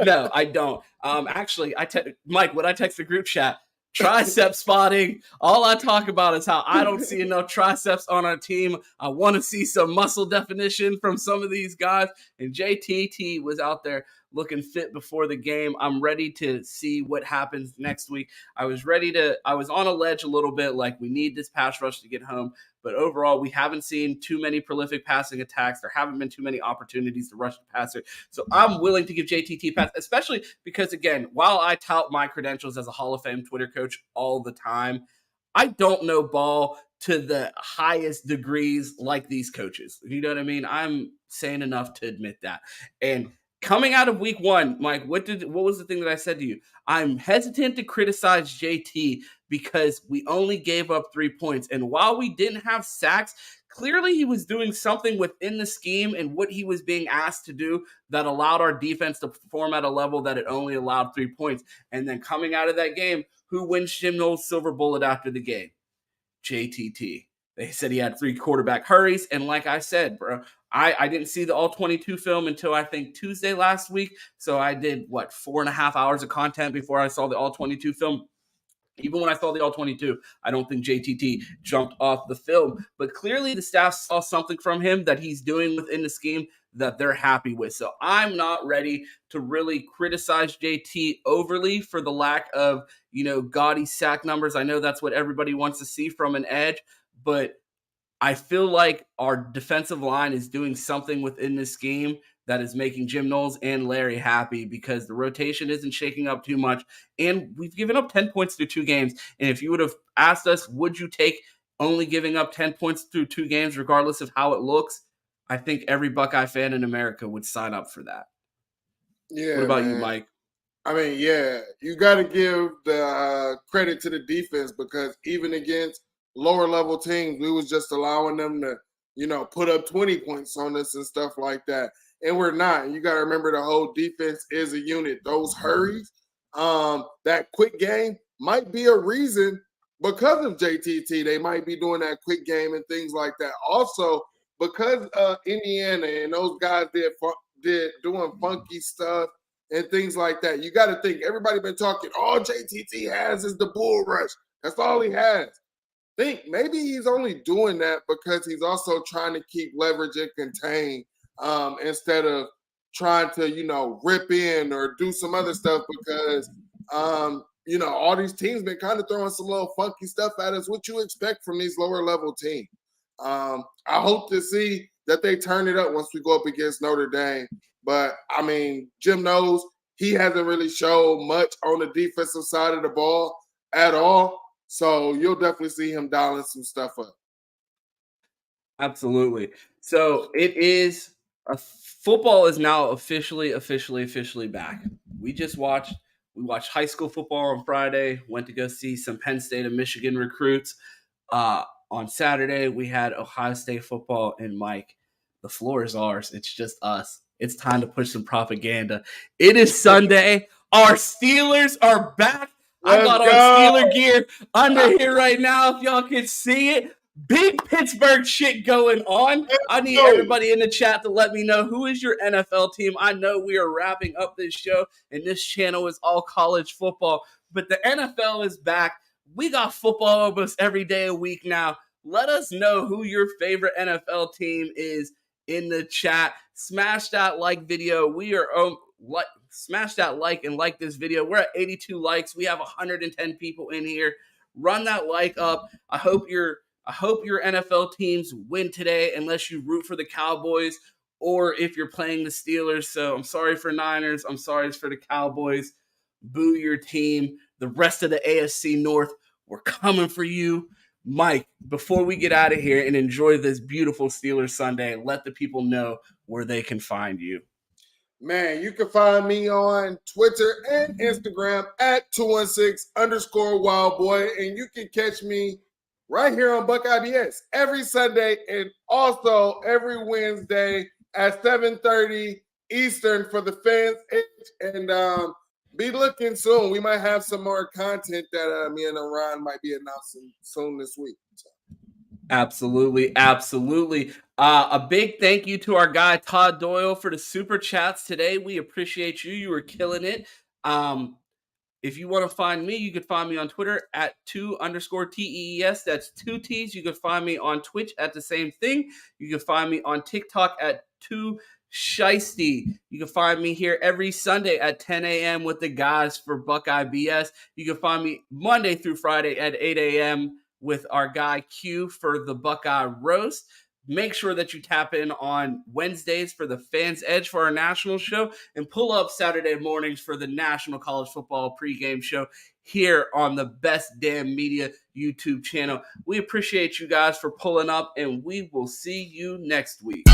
No, I don't. Actually, Mike, when I text the group chat, tricep spotting. All I talk about is how I don't see enough triceps on our team. I want to see some muscle definition from some of these guys. And JTT was out there looking fit before the game. I'm ready to see what happens next week. I was on a ledge a little bit, like we need this pass rush to get home. But overall, we haven't seen too many prolific passing attacks. There haven't been too many opportunities to rush the passer. So I'm willing to give JTT pass, especially because, again, while I tout my credentials as a Hall of Fame Twitter coach all the time, I don't know ball to the highest degrees like these coaches. You know what I mean? I'm sane enough to admit that. And coming out of week 1, Mike, what was the thing that I said to you? I'm hesitant to criticize JT because we only gave up 3 points. And while we didn't have sacks, clearly he was doing something within the scheme and what he was being asked to do that allowed our defense to perform at a level that it only allowed 3 points. And then coming out of that game, who wins Jim Knowles' silver bullet after the game? JTT. They said he had 3 quarterback hurries. And like I said, bro, I didn't see the all-22 film until I think Tuesday last week. So I did, 4.5 hours of content before I saw the all-22 film. Even when I saw the all-22, I don't think JTT jumped off the film. But clearly the staff saw something from him that he's doing within the scheme that they're happy with. So I'm not ready to really criticize JT overly for the lack of, gaudy sack numbers. I know that's what everybody wants to see from an edge, but I feel like our defensive line is doing something within this game that is making Jim Knowles and Larry happy because the rotation isn't shaking up too much. And we've given up 10 points through 2 games. And if you would have asked us, would you take only giving up 10 points through 2 games, regardless of how it looks, I think every Buckeye fan in America would sign up for that. Yeah. What about man. you, Mike? I mean, yeah, you got to give the credit to the defense because even against lower level teams, we was just allowing them to, put up 20 points on us and stuff like that. And we're not. You got to remember the whole defense is a unit. Those hurries, that quick game might be a reason because of JTT. They might be doing that quick game and things like that. Also, because Indiana and those guys did doing funky stuff and things like that. You got to think, everybody been talking, all JTT has is the bull rush. That's all he has. Think maybe he's only doing that because he's also trying to keep leverage and contain instead of trying to, rip in or do some other stuff because, all these teams been kind of throwing some little funky stuff at us. What you expect from these lower level teams. I hope to see that they turn it up once we go up against Notre Dame. But, I mean, Jim knows he hasn't really showed much on the defensive side of the ball at all. So you'll definitely see him dialing some stuff up. Absolutely. So it is football is now officially back. We watched high school football on Friday, went to go see some Penn State and Michigan recruits. On Saturday, we had Ohio State football, and Mike, the floor is ours. It's just us. It's time to push some propaganda. It is Sunday. Our Steelers are back. I got on Steeler gear under here right now. If y'all can see it. Big Pittsburgh shit going on. I need everybody in the chat to let me know who is your NFL team. I know we are wrapping up this show, and this channel is all college football, but the NFL is back. We got football almost every day a week now. Let us know who your favorite NFL team is in the chat. Smash that like video. We are smash that like and like this video. We're at 82 likes. We have 110 people in here. Run that like up. I hope your NFL teams win today, unless you root for the Cowboys or if you're playing the Steelers. So I'm sorry for Niners. I'm sorry for the Cowboys. Boo your team. The rest of the AFC North, we're coming for you. Mike, before we get out of here and enjoy this beautiful Steelers Sunday, let the people know where they can find you. Man, you can find me on Twitter and Instagram at 216_wildboy. And you can catch me right here on Buckeye BS every Sunday and also every Wednesday at 7:30 Eastern for the Fans Edge. And be looking soon. We might have some more content that me and Ron might be announcing soon this week. So. Absolutely. A big thank you to our guy Todd Doyle for the super chats today. We appreciate you. You were killing it. If you want to find me, you can find me on Twitter at 2_TEES. That's 2 T's. You can find me on Twitch at the same thing. You can find me on TikTok at 2Shiesty. You can find me here every Sunday at 10 a.m. with the guys for Buckeye BS. You can find me Monday through Friday at 8 a.m. with our guy Q for the Buckeye Roast. Make sure that you tap in on Wednesdays for the Fans Edge for our national show and pull up Saturday mornings for the National College Football pregame show here on the Best Damn Media YouTube channel. We appreciate you guys for pulling up, and we will see you next week.